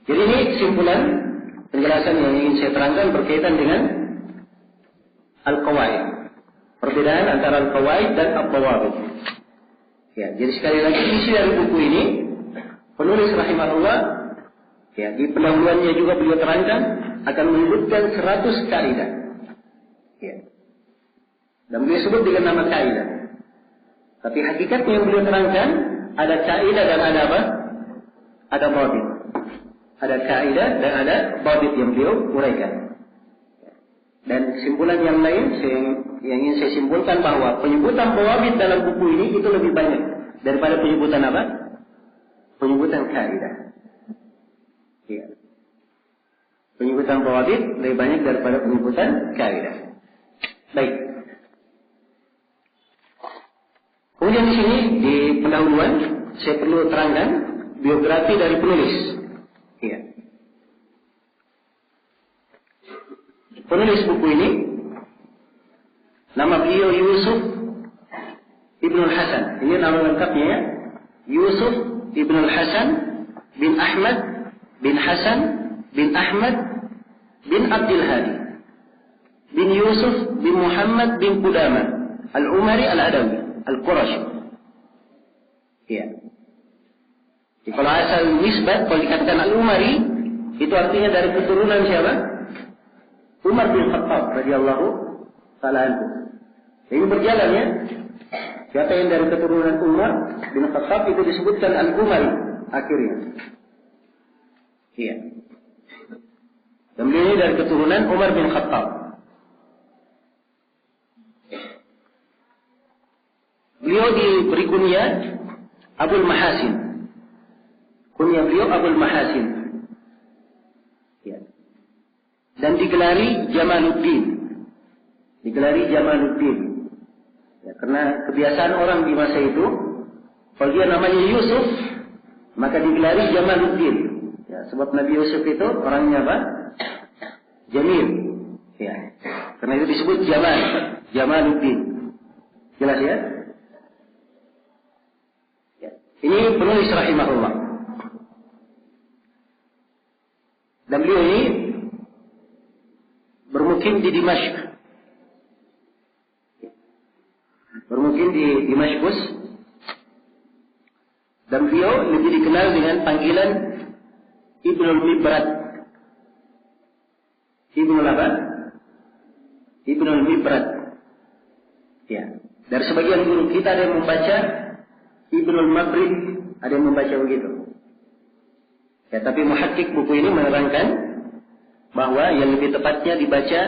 Jadi ini kesimpulan penjelasan yang ingin saya terangkan berkaitan dengan al-qawaid. Perbedaan antara al-qawaid dan al-qawabid. Ya, jadi sekali lagi isi dari buku ini penulis rahimahullah, ya, di pendahuluannya juga beliau terangkan akan menyebutkan 100 kaidah. Ya. Dan beliau sebut dengan nama kaidah. Tapi hakikatnya yang beliau terangkan ada kaidah dan ada apa? Ada dhabit. Ada kaidah dan ada dhabit yang beliau uraikan. Dan kesimpulan yang lain yang ingin saya simpulkan bahwa penyebutan dhabit dalam buku ini itu lebih banyak daripada penyebutan apa? Penyebutan kaidah. Ya. Penyebutan dhabit lebih banyak daripada penyebutan kaidah. Baik. Kemudian di sini di pendahuluan saya perlu terangkan biografi dari penulis. Ya. Penulis buku ini nama beliau Yusuf Ibnul Hasan. Ini nama lengkapnya ya. Yusuf Ibnul Hasan bin Ahmad bin Hasan bin Ahmad bin Abdul Hadi bin Yusuf bin Muhammad bin Qudamah Al-Umari Al-Adawi Al-Qurashi. Ya. Jadi kalau asal nisbat, kalau dikatakan Al-Umari, itu artinya dari keturunan siapa? Umar bin Khattab radhiyallahu ta'ala anhu. Ini berjalan ya. Siapa yang dari keturunan Umar bin Khattab itu disebutkan Al-Umari akhirnya. Iya. Dan beliau ini dari keturunan Umar bin Khattab. Beliau diberi kunyah Abul Mahasin. Kunyah beliau Abul Mahasin. Ya. Dan digelari Jamaluddin. Digelari Jamaluddin. Ya, karena kebiasaan orang di masa itu, kalau dia namanya Yusuf, maka digelari Jamaluddin. Ya, sebab Nabi Yusuf itu orangnya apa? Jamil. Ya. Karena itu disebut Jamaluddin. Jelas ya? Ya. Ini penulis rahimahullah. Dan beliau ini bermukim di Dimashq. Bermukim di Damaskus. Dan beliau lebih dikenal dengan panggilan Ibnul Mibrat. Ibnul apa? Ibnul Mibrat. Ya. Dari sebagian guru kita ada yang membaca Ibnul Mabrid, ada yang membaca begitu. Ya, tapi muhakkik buku ini menerangkan bahwa yang lebih tepatnya dibaca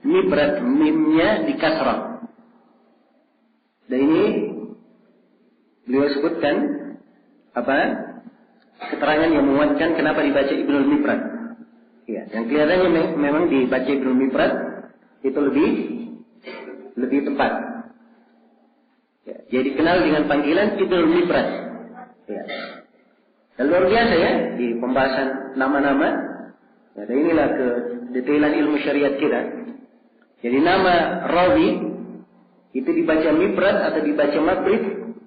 Mibrat, mimnya di kasrah. Dan ini beliau sebutkan apa? Keterangan yang menguatkan kenapa dibaca Ibnul Mibrat. Ya, yang kelihatannya memang dibaca Ibnul Mibrat itu lebih tepat. Ya, jadi dikenal dengan panggilan Ibnul Mibrat. Ya. Dan luar biasa ya di pembahasan nama-nama. Ya, dan inilah kedetailan ilmu syariat kita. Jadi nama rawi itu dibaca Mibrat atau dibaca Mabrid,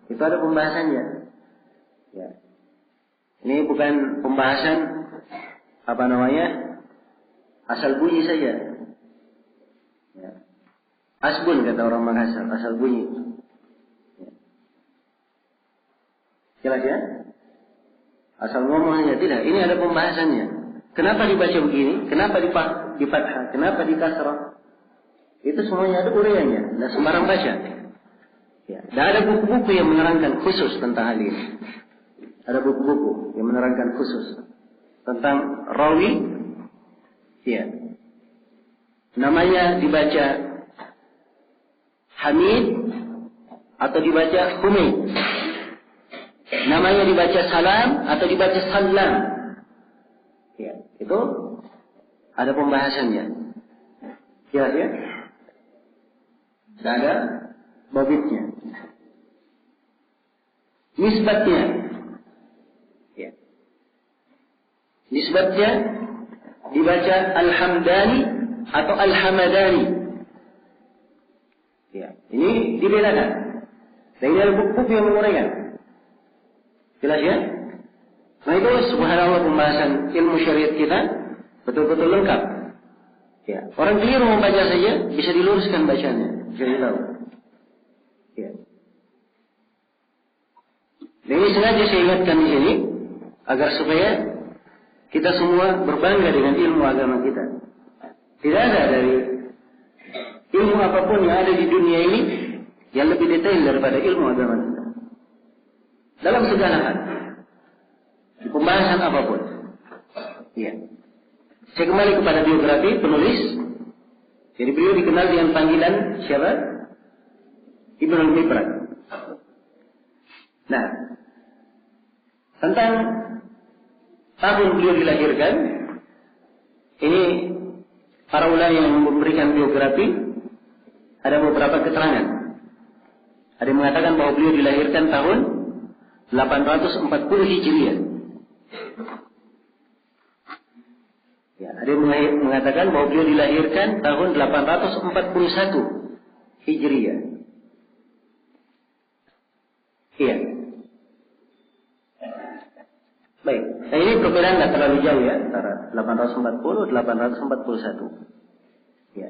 itu ada pembahasannya. Ya. Ini bukan pembahasan apa namanya asal bunyi saja. Ya. Asbun kata orang Makassar, asal bunyi. Ya. Jelas ya? Asal ngomong saja tidak. Ini ada pembahasannya. Kenapa dibaca begini? Kenapa di fathah? Kenapa di kasrah? Itu semuanya ada uraiannya. Tidak sembarang baca. Ya. Dan ada buku-buku yang menerangkan khusus tentang hal ini. Ada buku-buku yang menerangkan khusus tentang rawi. Ya. namanya dibaca Hamid atau dibaca Humid? Namanya dibaca Salam atau dibaca Salam? Ya, itu ada pembahasannya. Jelas ya? Dan ada babitnya. Nisbatnya. Ya. Nisbatnya dibaca Al-Hamdani atau Al-Hamadani. Ya, ini dibedakan. Dan ini ada buku yang menguraikan. Jelas ya? Nah itu subhanallah pembahasan ilmu syariat kita betul-betul lengkap. Ya, orang keliru membaca saja bisa diluruskan bacanya. Jadi tahu. Ya. Dan ini sengaja saya ingatkan di sini agar supaya kita semua berbangga dengan ilmu agama kita. Tidak ada dari ilmu apapun yang ada di dunia ini yang lebih detail daripada ilmu agama kita. Dalam segala hal, di pembahasan apapun. Ya. Saya kembali kepada biografi penulis. Jadi beliau dikenal dengan panggilan siapa? Ibnu al-Mibrak. Nah, tentang tahun beliau dilahirkan, ini para ulama yang memberikan biografi ada beberapa keterangan. Ada yang mengatakan bahwa beliau dilahirkan tahun 840 Hijriah. Ya, ada yang mengatakan bahwa beliau dilahirkan tahun 841 Hijriah. Iya. Baik, nah ini perbedaan tidak terlalu jauh ya antara 840 dan 841. Ya.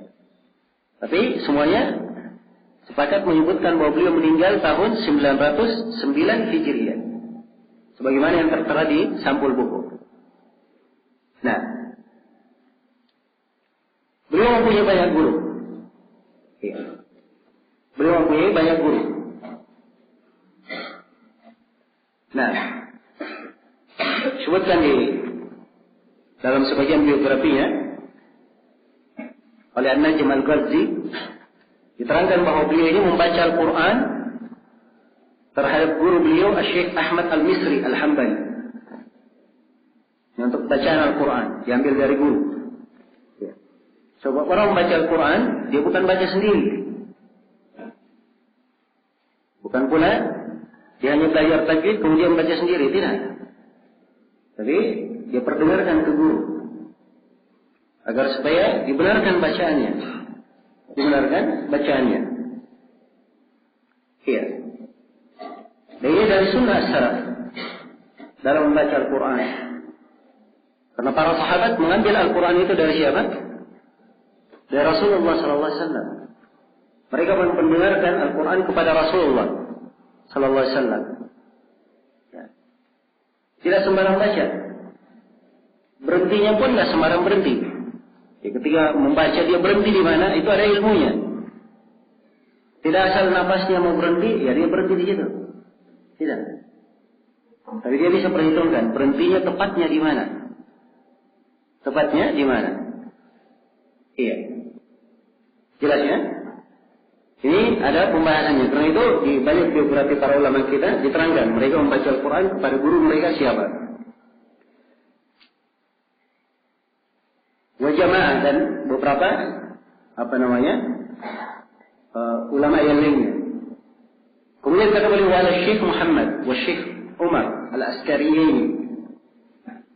Tapi semuanya sepakat menyebutkan bahwa beliau meninggal tahun 909 Hijriah. Sebagaimana yang tertera di sampul buku. Nah, beliau mempunyai banyak guru. Ya. Beliau mempunyai banyak guru. Nah, sebutkan di dalam sebagian biografinya oleh An-Najm Al-Ghazi diterangkan bahwa beliau ini membaca Al-Quran terhadap guru beliau Syekh Ahmad Al-Misri Al-Hambali. Untuk bacaan Al-Quran diambil dari guru. Sebab orang membaca Al-Quran dia bukan baca sendiri, bukan pula dia hanya belajar tajwid kemudian baca sendiri, tidak. Tapi dia perdengarkan ke guru agar supaya dibenarkan bacaannya. Dibenarkan bacaannya. Iya. Dan ini dari sunnah as-salaf dalam membaca Al-Quran. Karena para sahabat mengambil Al-Quran itu dari siapa? Dari Rasulullah SAW. Mereka mendengarkan Al-Quran kepada Rasulullah SAW. Ya. Tidak sembarang baca. Berhentinya pun tidak sembarang berhenti. Ya, ketika membaca dia berhenti di mana, itu ada ilmunya. Tidak asal napasnya mau berhenti, ya dia berhenti di situ. Tidak. Tapi dia bisa perhitungkan berhentinya tepatnya di mana. Tepatnya di mana? Iya. Jelas ya? Ini ada pembahasannya. Karena itu di banyak biografi para ulama kita diterangkan mereka membaca Al-Quran kepada guru mereka siapa. Wajamaah dan beberapa ulama yang lainnya. Kemudian kata beliau wala Syekh Muhammad wa Syekh Umar Al-Askariyin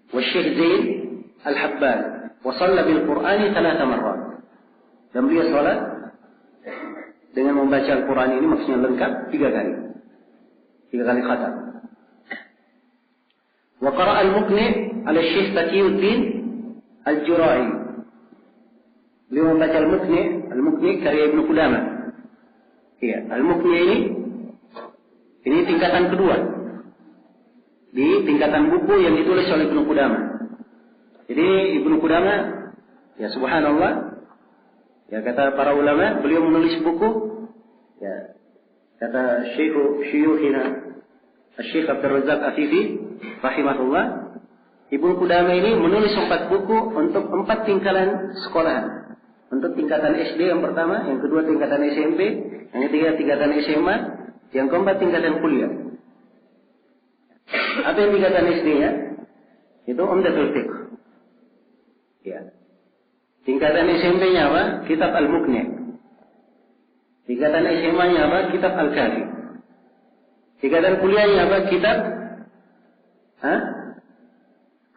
wa Syekh Zaid Al-Habban wa shalla bil Qur'ani 3 marrat. Dan beliau salat dengan membaca Al-Quran ini maksudnya lengkap 3 kali. 3 kali khatam. Wa qara'a al-Muqni' ala Syekh Taqiyuddin Al-Jura'i. Beliau membaca Al-Muqni' karya Ibnu Qudamah. Iya, Al-Muqni' ini tingkatan kedua di tingkatan buku yang ditulis oleh Ibnu Qudamah. Jadi Ibnu Qudamah, ya subhanallah, ya kata para ulama, beliau menulis buku, ya kata Syuyukhina Syekh Abdul Razak Afifi rahimahullah, Ibnu Qudamah ini menulis 4 buku untuk 4 tingkatan sekolahan. Untuk tingkatan SD yang pertama, yang kedua tingkatan SMP, yang ketiga tingkatan SMA, yang keempat tingkatan kuliah. Apa yang tingkatan SD-nya? Itu Umdatul Fiqh. Ya. Tingkatan SMP-nya apa? Kitab Al-Muqni. Tingkatan SMA-nya apa? Kitab Al-Kafi. Tingkatan kuliahnya apa? Kitab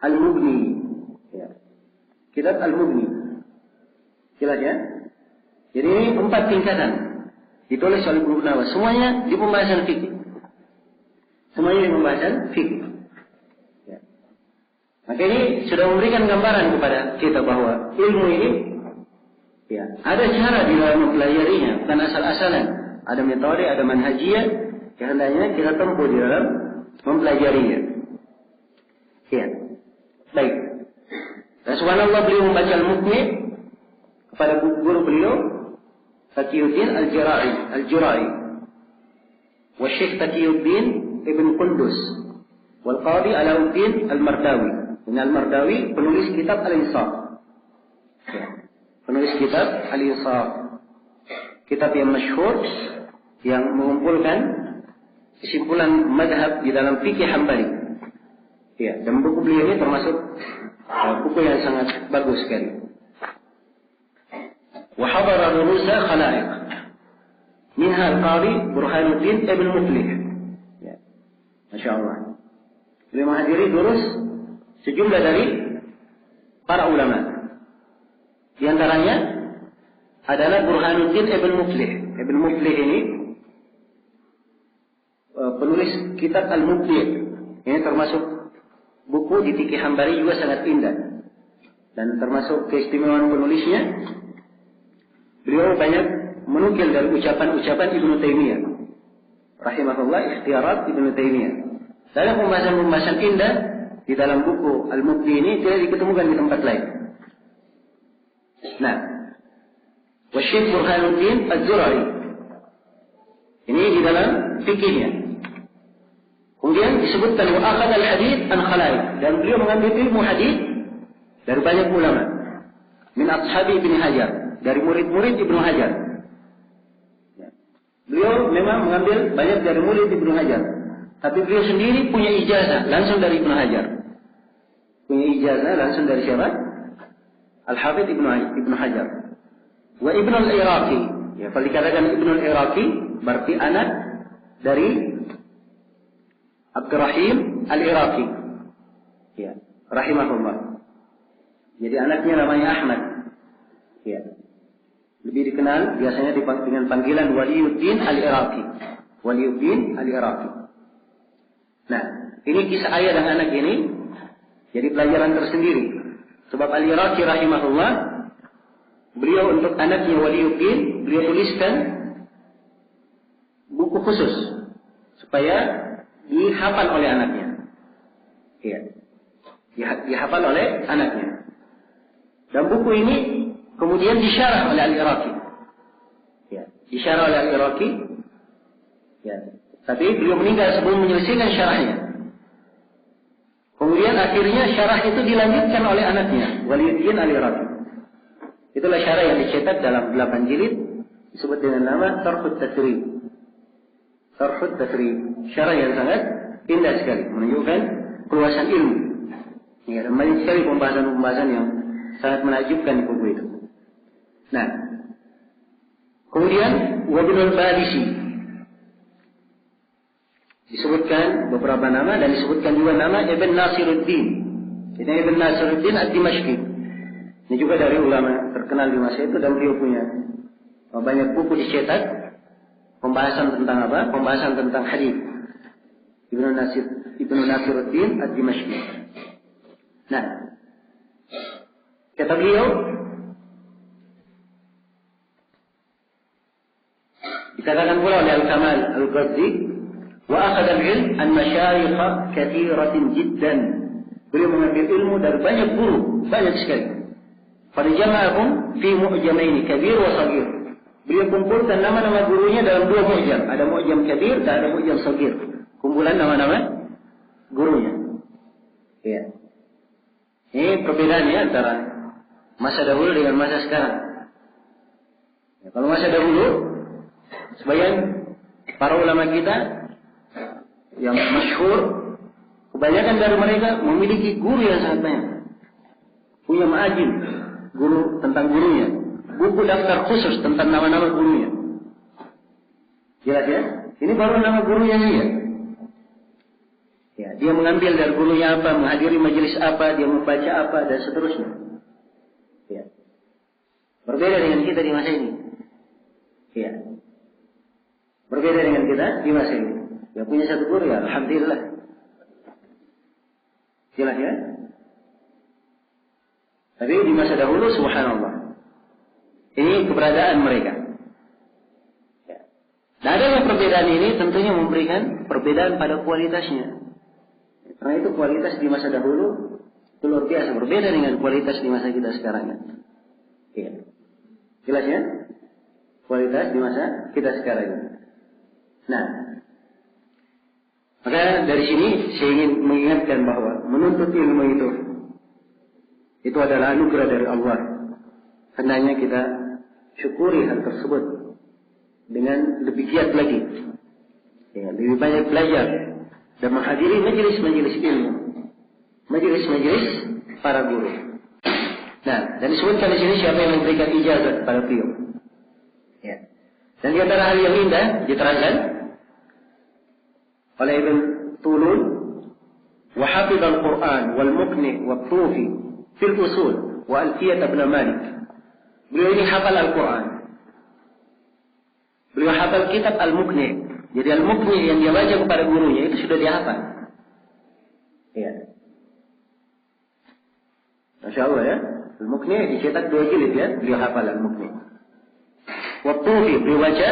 Al-Mughni. Ya. Kitab Al-Mughni. Jelas ya? Jadi ini 4 tingkatan ditulis oleh Ibnu Nawawi. Semuanya di pembahasan fikih. Semuanya di pembahasan fikih. Ya. Maka ini sudah memberikan gambaran kepada kita bahwa ilmu ini ya, ada cara di dalam mempelajarinya, bukan asal-asalan. Ada metode, ada manhajiyah yang hendaknya kita tempuh di dalam mempelajarinya. Ya. Baik. Dan subhanallah beliau membaca Al-Muqni kepada guru beliau Taqiyuddin Al-Jurai wa Syekh Taqiyuddin Ibn Qundus wal Qadi Alauddin Al-Mardawi. Ini Al-Mardawi penulis kitab Al-Insaf. Ya. Penulis kitab Al-Insaf. Kitab yang masyhur yang mengumpulkan kesimpulan madhab di dalam fikih Hambali. Ya, dan buku beliau ini termasuk buku yang sangat bagus sekali. وحضر دروس خلائق منها القاضي برهان الدين ابن مفلح. Ya. Masya Allah. Beliau menghadiri durus sejumlah dari para ulama. Di antaranya adalah Burhanuddin Ibn Muflih. Ibn Muflih ini penulis kitab Al-Muflih. Ini termasuk buku di fikih Hambali juga sangat indah. Dan termasuk keistimewaan penulisnya, beliau banyak menukil dari ucapan-ucapan Ibnu Taimiyah. Rahimahullah, ikhtiarat Ibnu Taimiyah. Dalam pembahasan-pembahasan indah di dalam buku Al-Muflih ini tidak diketemukan di tempat lain. Nah, Syekh Burhanuddin Az-Zurai ini di dalam fikihnya. Kemudian disebutkan wa akhadha al-hadits an khala'iq, dan beliau mengambil ilmu hadis dari banyak ulama. Min ashabi Ibnu Hajar, dari murid-murid Ibnu Hajar. Beliau memang mengambil banyak dari murid Ibnu Hajar, tapi beliau sendiri punya ijazah langsung dari Ibnu Hajar. Punya ijazah langsung dari siapa? Al-Hafidz Ibnu Hajar. Wa Ibnu al-Iraqi. Ya, kalau dikatakan Ibnu al-Iraqi berarti anak dari Abdurrahim al-Iraqi. Ya, rahimahullah. Jadi anaknya namanya Ahmad. Ya. Lebih dikenal biasanya dengan panggilan Waliyuddin al-Iraqi. Waliyuddin al-Iraqi. Nah, ini kisah ayah dan anak ini jadi pelajaran tersendiri. Sebab al-Iraqi rahimahullah, beliau untuk anaknya Waliyuddin, beliau tuliskan buku khusus supaya dihafal oleh anaknya. Iya. Dihafal oleh anaknya. Dan buku ini kemudian disyarah oleh Al-Iraqi. Ya, disyarah oleh Al-Iraqi. Ya. Tapi beliau meninggal sebelum menyelesaikan syarahnya. Kemudian akhirnya syarah itu dilanjutkan oleh anaknya, Waliyuddin Al-Iraqi. Itulah syarah yang dicetak dalam 8 jilid, disebut dengan nama Tarhut Tatrib. Tarhut Tatrib. Syarah yang sangat indah sekali, menunjukkan keluasan ilmu. Ya, dan banyak sekali pembahasan-pembahasan yang sangat menakjubkan di buku itu. Nah, kemudian Wabnul Badisi disebutkan beberapa nama dan disebutkan juga nama Ibn Nasiruddin. Ini Ibn Nasiruddin Ad-Dimashqi. Ini juga dari ulama terkenal di masa itu dan beliau punya banyak buku dicetak pembahasan tentang apa? Pembahasan tentang hadis. Ibn Nasiruddin Ad-Dimashqi. Nah, kata beliau, dikatakan pula oleh Al-Kamal Al-Ghazzi, wa akhadha al-ilm an masyayikh katsiratin jiddan. Beliau mengambil ilmu dari banyak guru, banyak sekali. Pada jama'ahum fi mu'jamain kabir wa saghir. Beliau kumpulkan nama-nama gurunya dalam 2 mu'jam. Ada mu'jam kabir dan ada mu'jam saghir. Kumpulan nama-nama gurunya. Ya. Ini perbedaannya antara masa dahulu dengan masa sekarang. Ya, kalau masa dahulu, sebagian para ulama kita yang masyhur, kebanyakan dari mereka memiliki guru yang sangat banyak. Punya ma'ajin, guru tentang gurunya. Buku daftar khusus tentang nama-nama gurunya. Jelas ya? Ini baru nama gurunya dia. Ya, dia mengambil dari gurunya apa, menghadiri majelis apa, dia membaca apa, dan seterusnya. Ya. Berbeda dengan kita di masa ini. Ya. Berbeda dengan kita di masa ini. Ya punya satu guru ya, alhamdulillah. Jelas ya? Tapi di masa dahulu, subhanallah. Ini keberadaan mereka. Ya. Dan adanya perbedaan ini tentunya memberikan perbedaan pada kualitasnya. Karena itu kualitas di masa dahulu itu luar biasa, berbeda dengan kualitas di masa kita sekarang. Iya. Jelas ya? Kualitas di masa kita sekarang. Nah, maka dari sini saya ingin mengingatkan bahwa menuntut ilmu itu adalah anugerah dari Allah. Hendaknya kita syukuri hal tersebut dengan lebih giat lagi. Ya, lebih banyak belajar dan menghadiri majelis-majelis ilmu, majelis-majelis para guru. Nah, dan disebutkan di sini siapa yang memberikan ijazah kepada beliau. Ya. Dan di antara hal yang indah diterangkan oleh Ibn Tulun, wa hafidh al-Quran wal muqni wa tufi fil usul wa alfiyat ibn Malik. Beliau ini hafal Al-Quran. Beliau hafal kitab al-Muqni. Jadi al-Muqni yang dia baca kepada gurunya itu sudah dihafal. Ya. Masya Allah ya. Al-Muqni dicetak 2 jilid ya. Beliau hafal al-Muqni. Wat-Tufi beliau baca.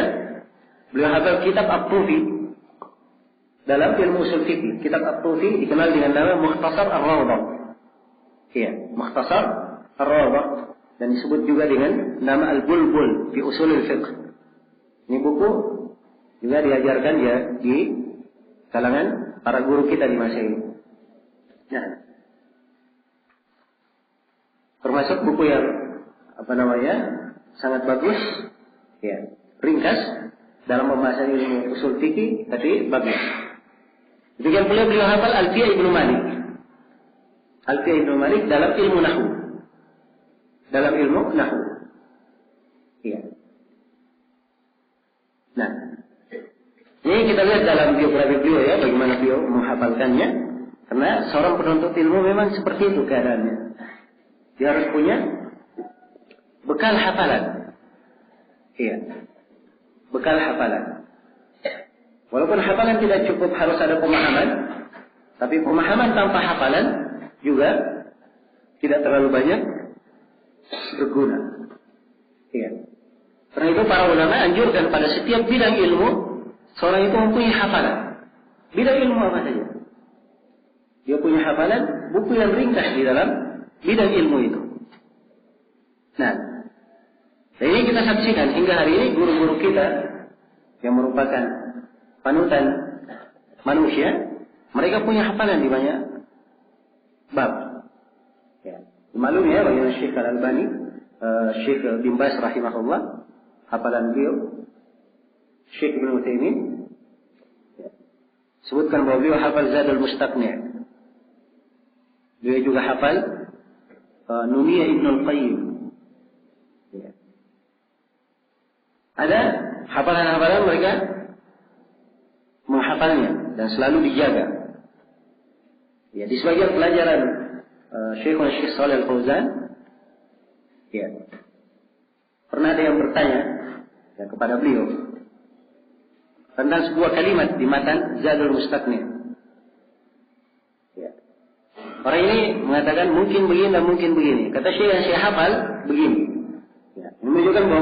Beliau hafal kitab At-Tufi. Dalam ilmu usul fikih, kitab At-Tufi dikenal dengan nama Mukhtasar Ar-Rawdah. Iya, Mukhtasar Ar-Rawdah. Dan disebut juga dengan nama Al-Bulbul fi Usulul Fiqh. Ini buku juga diajarkan ya di kalangan para guru kita di masa ini. Nah, termasuk buku yang sangat bagus, ya, ringkas dalam pembahasan ilmu usul fikih, tapi bagus. Demikian pula beliau hafal Alfiyah Ibnu Malik. Alfiyah Ibnu Malik dalam ilmu nahwu. Dalam ilmu nahwu. Iya. Nah, ini kita lihat dalam biografi beliau ya, bagaimana beliau menghafalkannya. Karena seorang penuntut ilmu memang seperti itu keadaannya. Dia harus punya bekal hafalan. Iya. Bekal hafalan. Walaupun hafalan tidak cukup, harus ada pemahaman. Tapi pemahaman tanpa hafalan juga tidak terlalu banyak berguna. Iya. Karena itu para ulama anjurkan pada setiap bidang ilmu seorang itu mempunyai hafalan. Bidang ilmu apa saja. Dia punya hafalan buku yang ringkas di dalam bidang ilmu itu. Nah, ini kita saksikan hingga hari ini guru-guru kita yang merupakan panutan manusia, mereka punya hafalan di banyak bab. Ya. Maklum ya bagaimana Syekh Al-Albani, Syekh bin Baz rahimahullah, hafalan beliau, Syekh Ibn Utsaimin, ya, sebutkan bahwa beliau hafal Zadul Mustaqni'. Beliau juga hafal Nuniyah Ibnul Qayyim. Ya. Ada hafalan-hafalan mereka menghafalnya dan selalu dijaga. Ya, di sebagian pelajaran Syekh Shalih Al-Fauzan, ya, pernah ada yang bertanya ya, kepada beliau tentang sebuah kalimat di matan Zadul Mustaqni'. Ya. Orang ini mengatakan mungkin begini dan mungkin begini. Kata Syekh yang saya hafal begini. Ya. Menunjukkan bahwa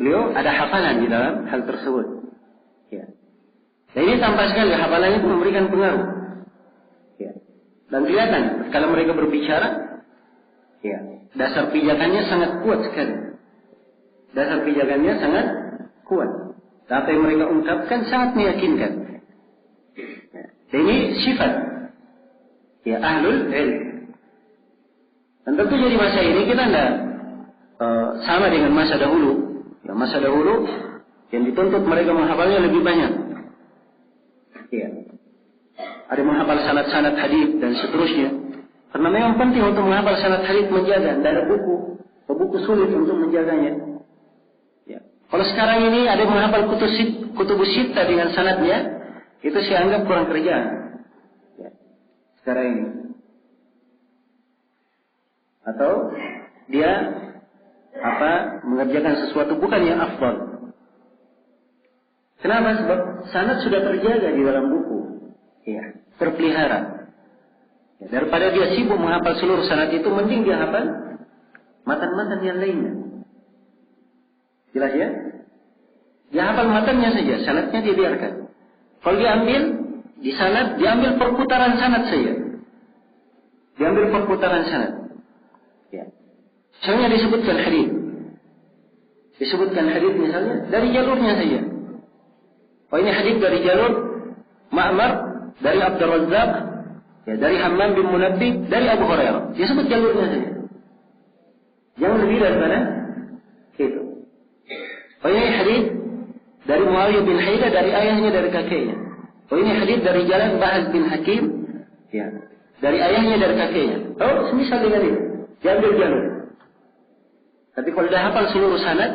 beliau ada hafalan di dalam hal tersebut. Ya. Dan ini tampak sekali hafalannya itu memberikan pengaruh. Ya. Dan kelihatan kalau mereka berbicara, ya, dasar pijakannya sangat kuat sekali. Dasar pijakannya sangat kuat. Apa yang mereka ungkapkan sangat meyakinkan. Ya. Dan ini sifat ya ahlul ilm. Dan tentunya di masa ini kita tidak sama dengan masa dahulu. Ya, masa dahulu yang dituntut mereka menghafalnya lebih banyak. Ya. Ada menghafal sanad-sanad hadits dan seterusnya. Karena memang penting untuk menghafal sanad hadits menjaga. Tidak ada buku sulit untuk menjaganya. Ya. Kalau sekarang ini ada menghafal kutubus sittah dengan sanadnya, itu saya anggap kurang kerjaan. Ya. Sekarang ini. Atau dia mengerjakan sesuatu bukan yang afdal. Kenapa? Sebab sanad sudah terjaga di dalam buku. Ya, terpelihara. Ya, daripada dia sibuk menghafal seluruh sanad itu, mending dia hafal matan-matan yang lainnya. Jelas ya? Dia hafal matannya saja, sanadnya dia biarkan. Kalau dia ambil di sanad, dia ambil perputaran sanad saja. Dia ambil perputaran sanad. Ya. Misalnya disebutkan hadits. Disebutkan hadits misalnya dari jalurnya saja. Oh, ini hadits dari jalur Ma'mar, dari Abdul Razzaq, ya, dari Hammam bin Munabbih, dari Abu Hurairah. Dia sebut jalurnya saja. Yang lebih daripada itu. Oh, ini hadits dari Muawiyah bin Haidah, dari ayahnya, dari kakeknya. Oh, ini hadits dari jalan Bahaz bin Hakim, ya, dari ayahnya, dari kakeknya. Oh, semisal dengan itu. Dia ambil jalur. Tapi kalau dia hafal seluruh sanad,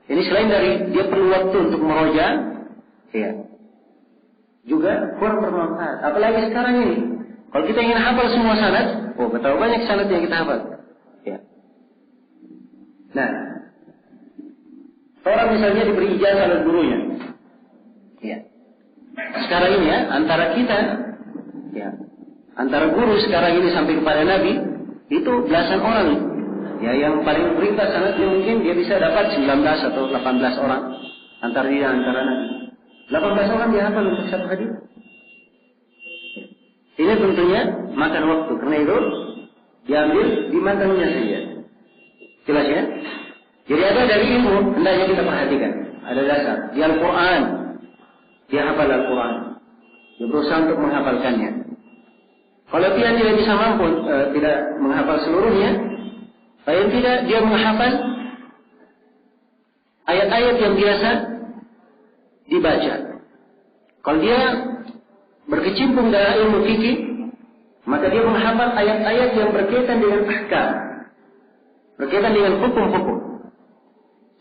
ini selain dari dia perlu waktu untuk meroja, ya, juga kurang bermanfaat. Apalagi sekarang ini, kalau kita ingin hafal semua sanad, betapa banyak sanad yang kita hafal. Ya. Nah, orang misalnya diberi ijazah oleh gurunya. Ya. Sekarang ini ya, antara kita, ya, antara guru sekarang ini sampai kepada Nabi, itu belasan orang. Ya, yang paling ringkas sanadnya mungkin dia bisa dapat 19 atau 18 orang antara dia antara Nabi. 18 orang dia hafal untuk satu hadis. Ini tentunya makan waktu, karena itu diambil di matangnya saja. Jelas ya? Jadi ada dari ilmu, hendaknya kita perhatikan. Ada dasar. Di Al-Quran, dia hafal Al-Quran. Dia berusaha untuk menghafalkannya. Kalau dia tidak bisa mampu, tidak menghafal seluruhnya, paling tidak dia menghafal ayat-ayat yang biasa dibaca. Kalau dia berkecimpung dalam ilmu fikih, maka dia menghafal ayat-ayat yang berkaitan dengan ahkam, berkaitan dengan hukum-hukum.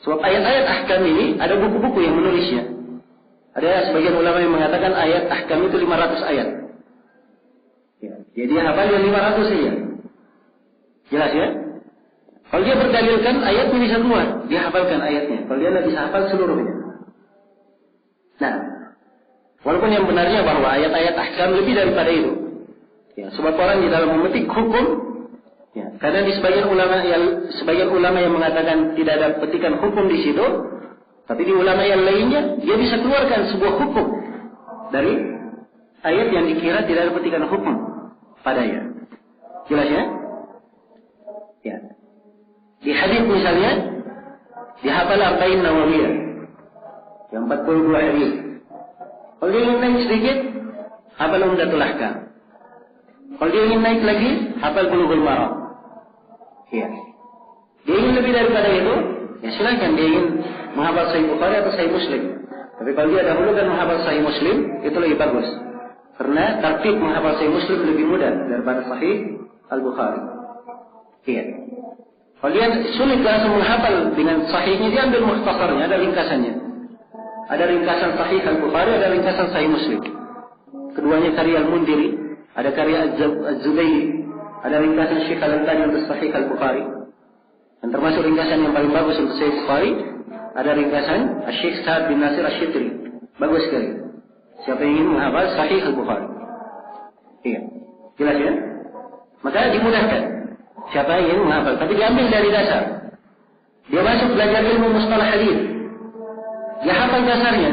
Sebab ayat-ayat ahkam ini ada buku-buku yang menulisnya. Ada sebagian ulama yang mengatakan ayat ahkam itu 500 ayat. Ya, jadi dia hafal yang 500 saja. Jelas ya? Kalau dia berdalilkan ayatnya bisa keluar, dia hafalkan ayatnya. Kalau dia tidak bisa hafal seluruhnya. Nah, walaupun yang benarnya bahwa ayat-ayat ahkam lebih daripada itu. Ya, sebab orang di dalam memetik hukum, ya, karena di sebagian ulama yang mengatakan tidak ada petikan hukum di situ, tapi di ulama yang lainnya dia bisa keluarkan sebuah hukum dari ayat yang dikira tidak ada petikan hukum padanya. Jelas ya? Ya. Di hadis misalnya dihafal Arba'in Nawawiyah, yang 42 hadis. Kalau dia ingin naik sedikit, hafal Umdatul Ahkam. Kalau dia ingin naik lagi, hafal Bulughul Maram. Ya. Dia ingin lebih daripada itu, ya silakan. Dia ingin menghafal Sahih Bukhari atau Sahih Muslim. Tapi kalau dia dahulukan menghafal Sahih Muslim, itu lebih bagus. Karena tertib menghafal Sahih Muslim lebih mudah daripada Sahih Al-Bukhari. Iya. Kalau dia sulit langsung menghafal dengan sahihnya, dia ambil mukhtasarnya, ada ringkasannya. Ada ringkasan Sahih Al-Bukhari, ada ringkasan Sahih Muslim. Keduanya karya Al-Mundiri, ada karya Az-Zubayri, ada ringkasan Syekh Al-Albani untuk Sahih Al-Bukhari. Dan termasuk ringkasan yang paling bagus untuk Sahih Bukhari, ada ringkasan Syekh Sa'ad bin Nasir Asy-Syitri. Bagus sekali. Siapa yang ingin menghafal Sahih Al-Bukhari? Iya. Jelas ya? Maka dimudahkan. Siapa yang ingin menghafal, tapi diambil dari dasar. Dia masuk belajar ilmu mustalah hadis. Dia hafal dasarnya.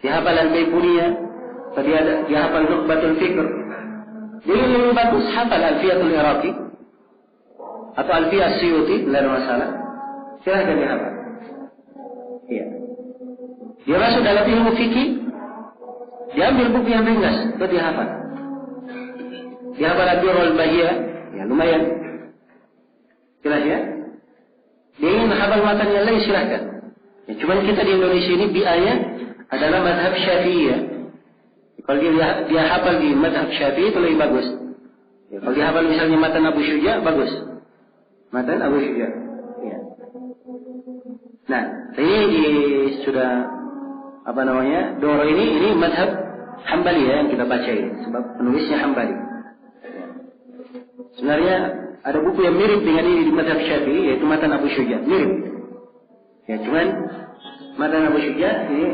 Dia hafal Al-Baiquniyah, dia hafal Nukhbatul Fikr. Dia ingin lebih bagus, hafal Alfiyatul Iraqi atau Alfiyah As-Suyuti, tidak ada masalah. Silahkan dia hafal. Iya. Dia masuk dalam ilmu fikih, dia ambil buku yang ringkas, itu dia hafal. Dia hafal Ad-Durrul Bahiyah, ya lumayan. Jelas ya? Dia ingin hafal matan yang lain silahkan. Ya, cuman kita di Indonesia ini biaya adalah madhab Syafi'iyah. Kalau dia hafal di madhab Syafi'i itu lebih bagus. Ya, kalau dia hafal misalnya matan Abu Syuja, bagus. Matan Abu Syuja. Ya. Nah, ini sudah Doro ini madhab Hambali ya yang kita baca ini, sebab penulisnya Hambali. Sebenarnya ada buku yang mirip dengan ini di madhab Syafi'i, yaitu matan Abu Syuja, mirip. Ya, cuman matan Abu Syuja ini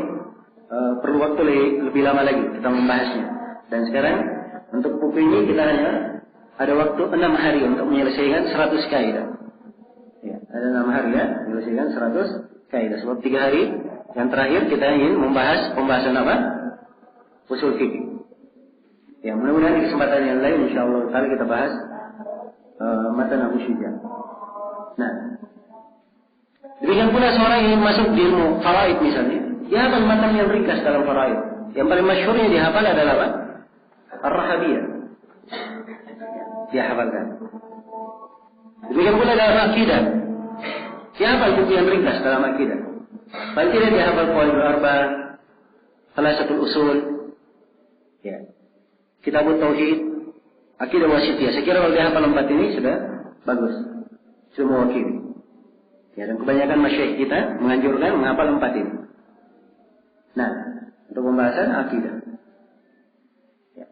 perlu waktu lebih lama lagi kita membahasnya. Dan sekarang untuk buku ini kita hanya ada waktu 6 hari untuk menyelesaikan 100 kaidah. Ya, ada 6 hari ya, menyelesaikan 100 kaidah. Sebab 3 hari yang terakhir kita ingin membahas pembahasan apa? Usul fikih. Ya, mudah-mudahan di kesempatan yang lain insyaallah kali kita bahas matan Abu Syuja. Nah, demikian pula seorang yang masuk di ilmu faraid misalnya, dia hafal matan yang ringkas dalam faraid. Yang paling masyhurnya dihafal adalah apa? Ar-Rahabiyah. Dia hafalkan. Demikian pula dalam akidah. Dia hafal buku yang ringkas dalam akidah. Paling tidak dia hafal Qawaidul Arba'ah, Thalatsatul Usul, ya, Kitabut Tauhid, Akidah Wasithiyah. Saya kira kalau dia hafal 4 ini sudah bagus, sudah mewakili. Ya, dan kebanyakan masyayikh kita menganjurkan menghafal 4 ini. Nah, untuk pembahasan akidah. Ya.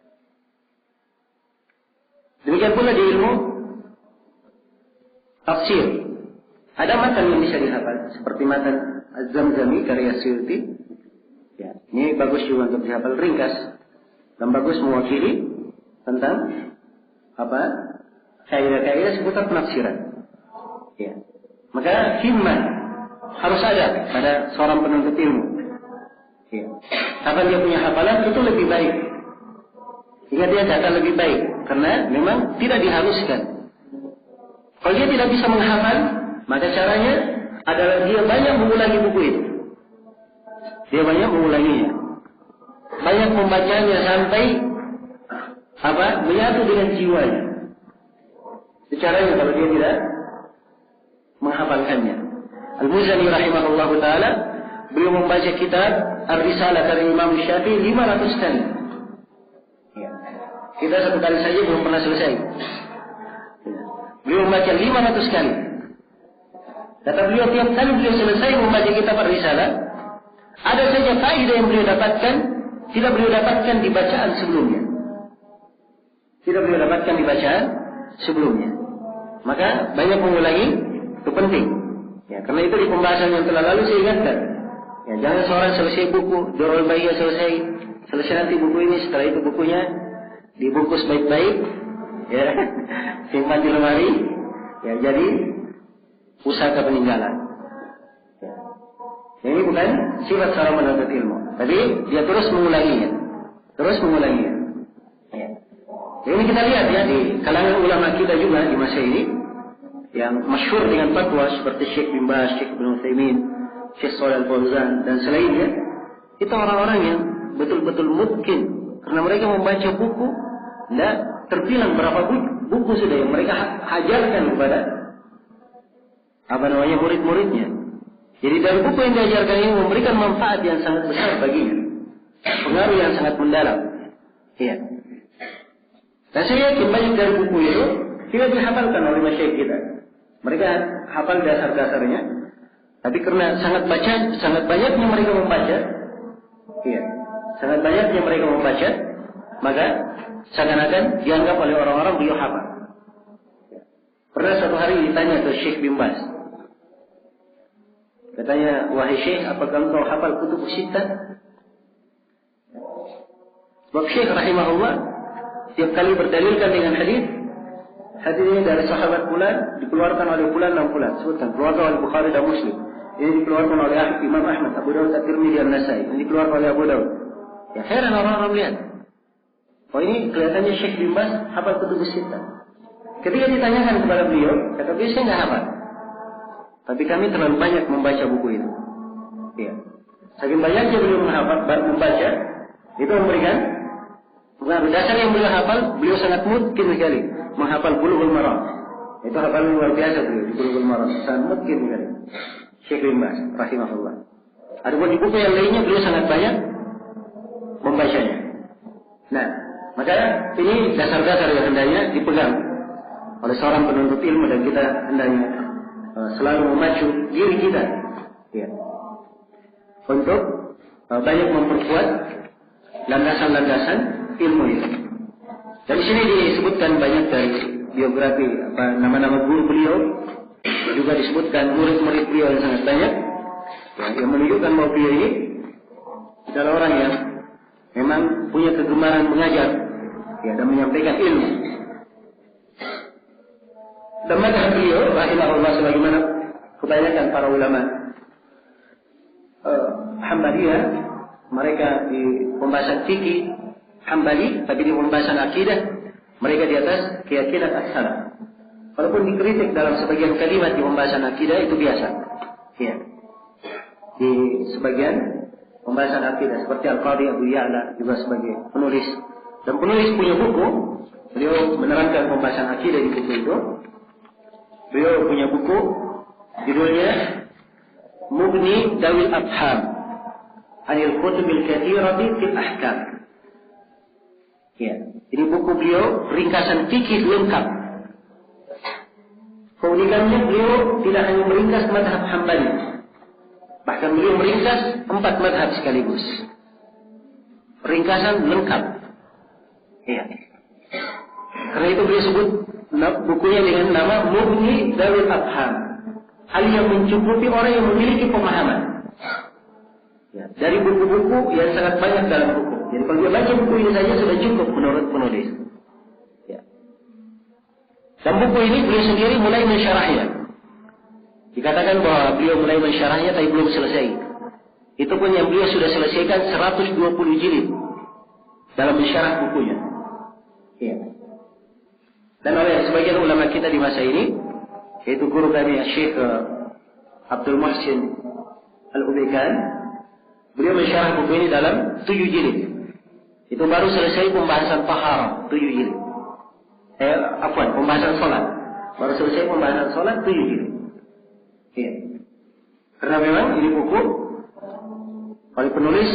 Demikian pula di ilmu tafsir. Ada matan yang bisa dihafal, seperti matan Az-Zamzami karya Suyuti. Ya, ini bagus juga untuk dihafal ringkas dan bagus mewakili tentang kaidah-kaidah seputar penafsiran. Ya. Maka himmah harus ada pada seorang penuntut ilmu. Ya. Kapan dia punya hafalan itu lebih baik. Jika dia data lebih baik, karena memang tidak diharuskan. Kalau dia tidak bisa menghafal, maka caranya adalah dia banyak mengulangi buku itu. Dia banyak mengulanginya, banyak membacanya sampai menyatu dengan jiwanya. Caranya kalau dia tidak menghafalkannya. Al-Muzani rahimahullahu taala beliau membaca kitab Ar-Risalah dari Imam Syafi'i 500 kali. Ya. Kita satu kali saja belum pernah selesai. Beliau membaca 500 kali. Kata beliau tiap kali beliau selesai membaca kitab Ar-Risalah, ada saja faedah yang beliau dapatkan tidak beliau dapatkan di bacaan sebelumnya. Tidak beliau dapatkan di bacaan sebelumnya. Maka banyak mengulangi itu penting. Ya, karena itu di pembahasan yang telah lalu saya ingatkan. Ya, jangan seorang selesai buku, Durrul Bahiyah selesai nanti buku ini, setelah itu bukunya dibungkus baik-baik, ya, simpan di lemari, ya, jadi pusaka peninggalan. Ya. Ini bukan sifat seorang penuntut ilmu. Tapi dia terus mengulanginya. Ya. Ini kita lihat ya di kalangan ulama kita juga di masa ini yang masyhur dengan fatwa seperti Syekh bin Baz, Syekh Ibnu Utsaimin, Syekh Shalih Al-Fauzan dan selainnya. Itu orang-orang yang betul-betul mungkin karena mereka membaca buku, tidak terbilang berapa buku sudah yang mereka ajarkan kepada murid-muridnya. Jadi dari buku yang diajarkan ini memberikan manfaat yang sangat besar baginya, pengaruh yang sangat mendalam. Iya. Dan saya yakin banyak dari buku itu tidak dihafalkan oleh masyayikh kita. Mereka hafal dasar-dasarnya, tapi karena sangat banyaknya mereka membaca, iya, sangat banyaknya mereka membaca, maka seakan-akan dianggap oleh orang-orang beliau hafal. Pernah suatu hari ditanya ke Syekh bin Baz, katanya, wahai Syekh, apakah engkau hafal kutub sittah? Sebab Syekh rahimahullah setiap kali berdalilkan dengan hadis ini dari sahabat fulan dikeluarkan oleh fulan dan fulan, sebutkan keluarkan oleh Bukhari dan Muslim. Ini dikeluarkan oleh Imam Ahmad, Abu Dawud, At-Tirmidzi, An-Nasai. Ini dikeluarkan oleh Abu Dawud. Ya heran orang-orang lihat. Oh ini kelihatannya Syekh bin Baz hafal kutub sittah. Ketika ditanyakan kepada beliau, kata beliau saya nggak hafal. Tapi kami terlalu banyak membaca buku itu. Ya. Saking banyaknya beliau membaca, itu memberikan pengaruh. Dasar yang beliau hafal, beliau sangat mungkin sekali menghafal Bulughul Maram. Itu hafalan luar biasa beliau di Bulughul Maram, sangat mungkin sekali. Syekh bin Baz rahimahullah. Adapun di buku yang lainnya beliau sangat banyak membacanya. Nah, maka ini dasar-dasar yang hendaknya dipegang oleh seorang penuntut ilmu, dan kita hendaknya selalu memacu diri kita ya, untuk banyak memperkuat landasan-landasan ilmu ini. Dan di sini disebutkan banyak dari biografi nama-nama guru beliau, juga disebutkan murid-murid beliau yang sangat banyak ya, yang menunjukkan bahwa beliau ini adalah orang yang memang punya kegemaran mengajar ya, dan menyampaikan ilmu. Dan mazhab beliau rahimahullah sebagaimana kebanyakan para ulama Hambaliyah, mereka di pembahasan fikih Hambali, tapi di pembahasan akidah mereka di atas keyakinan as-salaf. Walaupun dikritik dalam sebagian kalimat di pembahasan akidah itu biasa. Ya. Di sebagian pembahasan akidah seperti Al-Qadhi Abu Ya'la juga sebagai penulis, dan penulis punya buku, beliau menerangkan pembahasan akidah di buku itu. Beliau punya buku judulnya Mughni Dawil Afham Anil Kutubil Katsirati fil Ahkam. Ya, ini buku beliau ringkasan fikih lengkap. Keunikannya beliau tidak hanya meringkas mazhab Hambali, bahkan beliau meringkas 4 mazhab sekaligus. Ringkasan lengkap. Ya. Karena itu beliau sebut bukunya dengan nama Mughni Dawil Afham, hal yang mencukupi orang yang memiliki pemahaman. Ya, dari buku-buku yang sangat banyak dalam buku. Jadi kalau dia baca buku ini saja sudah cukup menurut penulis. Ya. Dan buku ini beliau sendiri mulai mensyarahnya. Dikatakan bahwa beliau mulai mensyarahnya tapi belum selesai. Itu pun yang beliau sudah selesaikan 120 jilid dalam mensyarah bukunya. Ya. Dan oleh sebagian ulama kita di masa ini, yaitu guru kami Syekh Abdul Muhsin Al-Ubaikan, beliau mensyarah buku ini dalam 7 jilid. Itu baru selesai pembahasan taharah 7 jilid. Pembahasan salat. Baru selesai pembahasan salat 7 jilid. Ya. Karena memang ini buku oleh penulis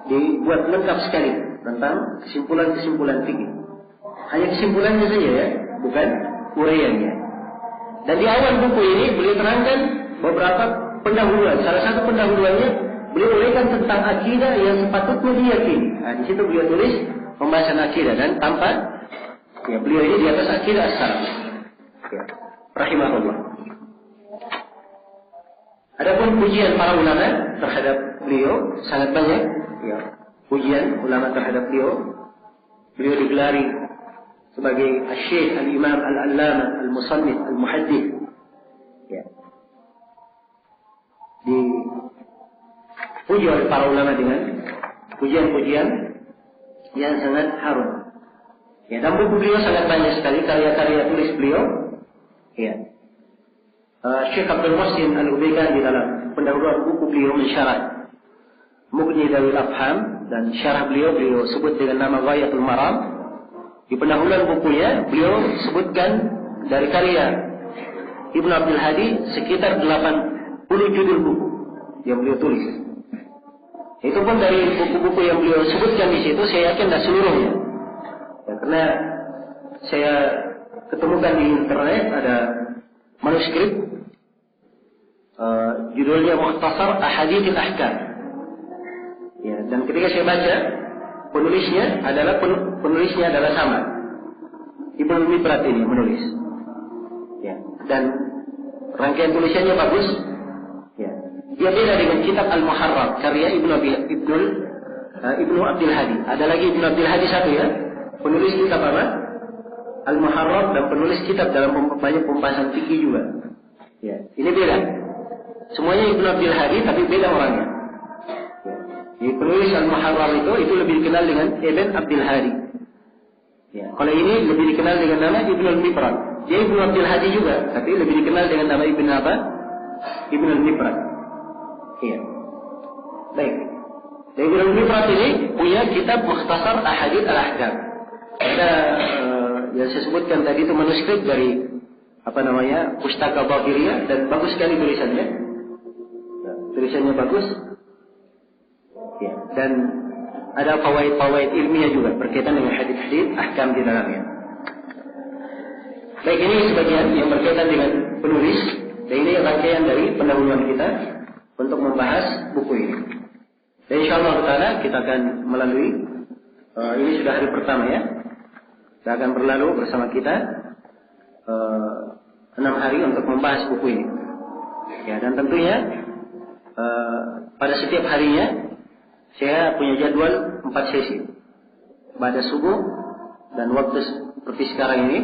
dibuat lengkap sekali tentang kesimpulan-kesimpulan fikih. Hanya kesimpulannya saja ya, bukan uraiannya. Dan di awal buku ini beliau terangkan beberapa pendahuluan. Salah satu pendahuluannya beliau uraikan tentang akidah yang sepatutnya diyakini. Nah, di situ beliau tulis pembahasan akidah, dan tampak ya beliau ini di atas akidah as-salaf. Ya, rahimahullah. Adapun pujian para ulama terhadap beliau sangat banyak. Ya, pujian ulama terhadap beliau. Beliau digelari sebagai Syekh Al-Imam Al-Allamah Al-Musannif Al-Muhaddith. Ya. Dipuji oleh para ulama dengan pujian-pujian yang sangat harum. Ya, dan buku beliau sangat banyak sekali karya-karya tulis beliau. Ya. Syekh Abdul Muhsin Al-Ubaikan di dalam pendahuluan buku beliau mensyarah Mughni Dawil Afham, dan syarah beliau sebut dengan nama Ghayatul Maram. Di pendahuluan bukunya beliau sebutkan dari karya Ibnu Abdul Hadi sekitar 80 judul buku yang beliau tulis. Itu pun dari buku-buku yang beliau sebutkan di situ saya yakin tidak seluruhnya. Ya, karena saya ketemukan di internet ada manuskrip judulnya Mukhtasar Ahadits Ahkam. Ya, dan ketika saya baca, penulisnya adalah sama. Ibnu Mibrat ini menulis. Ya, dan rangkaian tulisannya bagus. Ya. Dia beda dengan kitab Al-Muharrar karya Ibnu Abdul Hadi. Ada lagi Ibnu Abdul Hadi satu ya, penulis kitab apa? Al-Muharrar, dan penulis kitab dalam banyak pembahasan fikih juga. Ya, ini beda. Semuanya Ibnu Abdul Hadi tapi beda orangnya. Di penulis Al-Muharrar itu lebih dikenal dengan Ibn Abdul Hadi. Ya, kalau ini lebih dikenal dengan nama Ibnu Al-Mibrat. Dia Ibnu Abdul Hadi juga, tapi lebih dikenal dengan nama Ibnu Al-Mibrat. Iya. Baik. Dan Ibnu Al-Mibrat ini punya kitab Mukhtasar Ahadits Al-Ahkam. Ada yang saya sebutkan tadi itu manuskrip dari pustaka Bahiriyah, dan bagus sekali tulisannya. Ya, tulisannya bagus. Ya, dan ada fawaid-fawaid ilmiah juga berkaitan dengan hadis-hadis ahkam di dalamnya. Baik, ini sebagian yang berkaitan dengan penulis, dan ini rangkaian dari pendahuluan kita untuk membahas buku ini. Dan insyaallah taala kita akan melalui ini sudah hari pertama ya. Kita akan berlalu bersama kita 6 hari untuk membahas buku ini. Ya, dan tentunya pada setiap harinya saya punya jadwal 4 sesi. Pada subuh dan waktu seperti sekarang ini,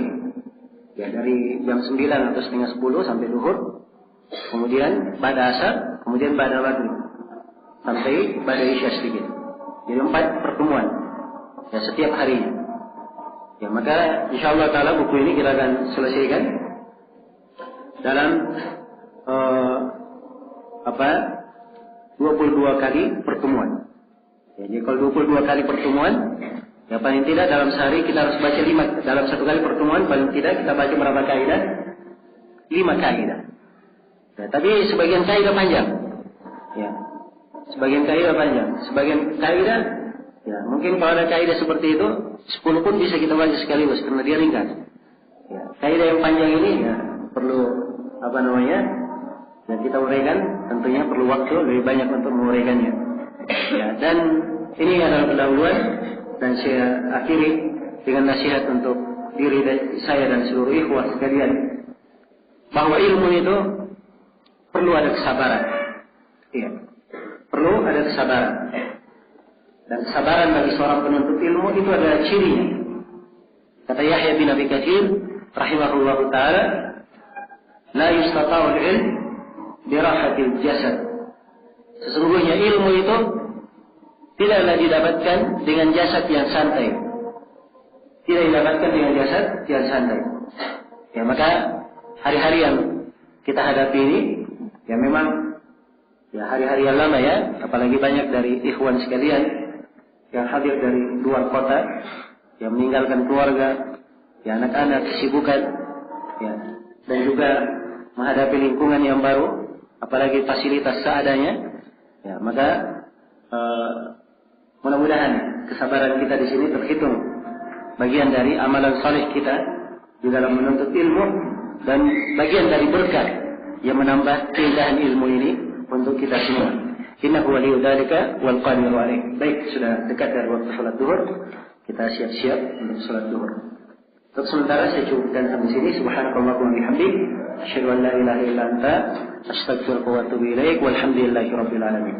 ya dari jam 9 atau setengah 10 sampai zuhur, kemudian pada asar, kemudian pada maghrib, sampai pada isya sedikit. Jadi 4 pertemuan, ya setiap harinya. Ya, maka insyaallah taala buku ini kita akan selesaikan dalam 22 kali pertemuan. Ya, jadi kalau 22 kali pertemuan, ya paling tidak dalam sehari kita harus baca 5. Dalam satu kali pertemuan paling tidak kita baca berapa kaidah? 5 kaidah. Ya, tapi sebagian kaidah panjang. Ya, sebagian kaidah panjang. Sebagian kaidah, ya mungkin kalau ada kaidah seperti itu 10 pun bisa kita baca sekaligus karena dia ringkas. Ya, kaidah yang panjang ini ya perlu dan kita uraikan, tentunya perlu waktu lebih banyak untuk menguraikannya. Ya, dan ini adalah pendahuluan, dan saya akhiri dengan nasihat untuk diri saya dan seluruh ikhwah sekalian, bahwa ilmu itu perlu ada kesabaran. Iya, perlu ada kesabaran. Dan kesabaran bagi seorang penuntut ilmu itu adalah cirinya. Kata Yahya bin Abi Katsir rahimahullahu taala, la yustata'ul ilm birahatil jasad. Sesungguhnya ilmu itu tidaklah didapatkan dengan jasad yang santai. Tidak didapatkan dengan jasad yang santai. Ya, maka hari-hari yang kita hadapi ini, ya memang ya hari-hari yang lama ya, apalagi banyak dari ikhwan sekalian yang hadir dari luar kota, yang meninggalkan keluarga, ya anak-anak, kesibukan, ya, dan juga menghadapi lingkungan yang baru, apalagi fasilitas seadanya, ya maka mudah-mudahan kesabaran kita di sini terhitung bagian dari amalan saleh kita di dalam menuntut ilmu, dan bagian dari berkat yang menambah keindahan ilmu ini untuk kita semua. Innahu waliyyu dzalika wal qadiru alaih. Baik, sudah dekat dari waktu salat zuhur, kita siap-siap untuk salat zuhur. Untuk sementara saya cukupkan sampai sini. Subhanakallahumma wa bihamdik, asyhadu an la ilaha illa anta, astaghfiruka wa atubu ilaik. Walhamdulillahirabbil alamin.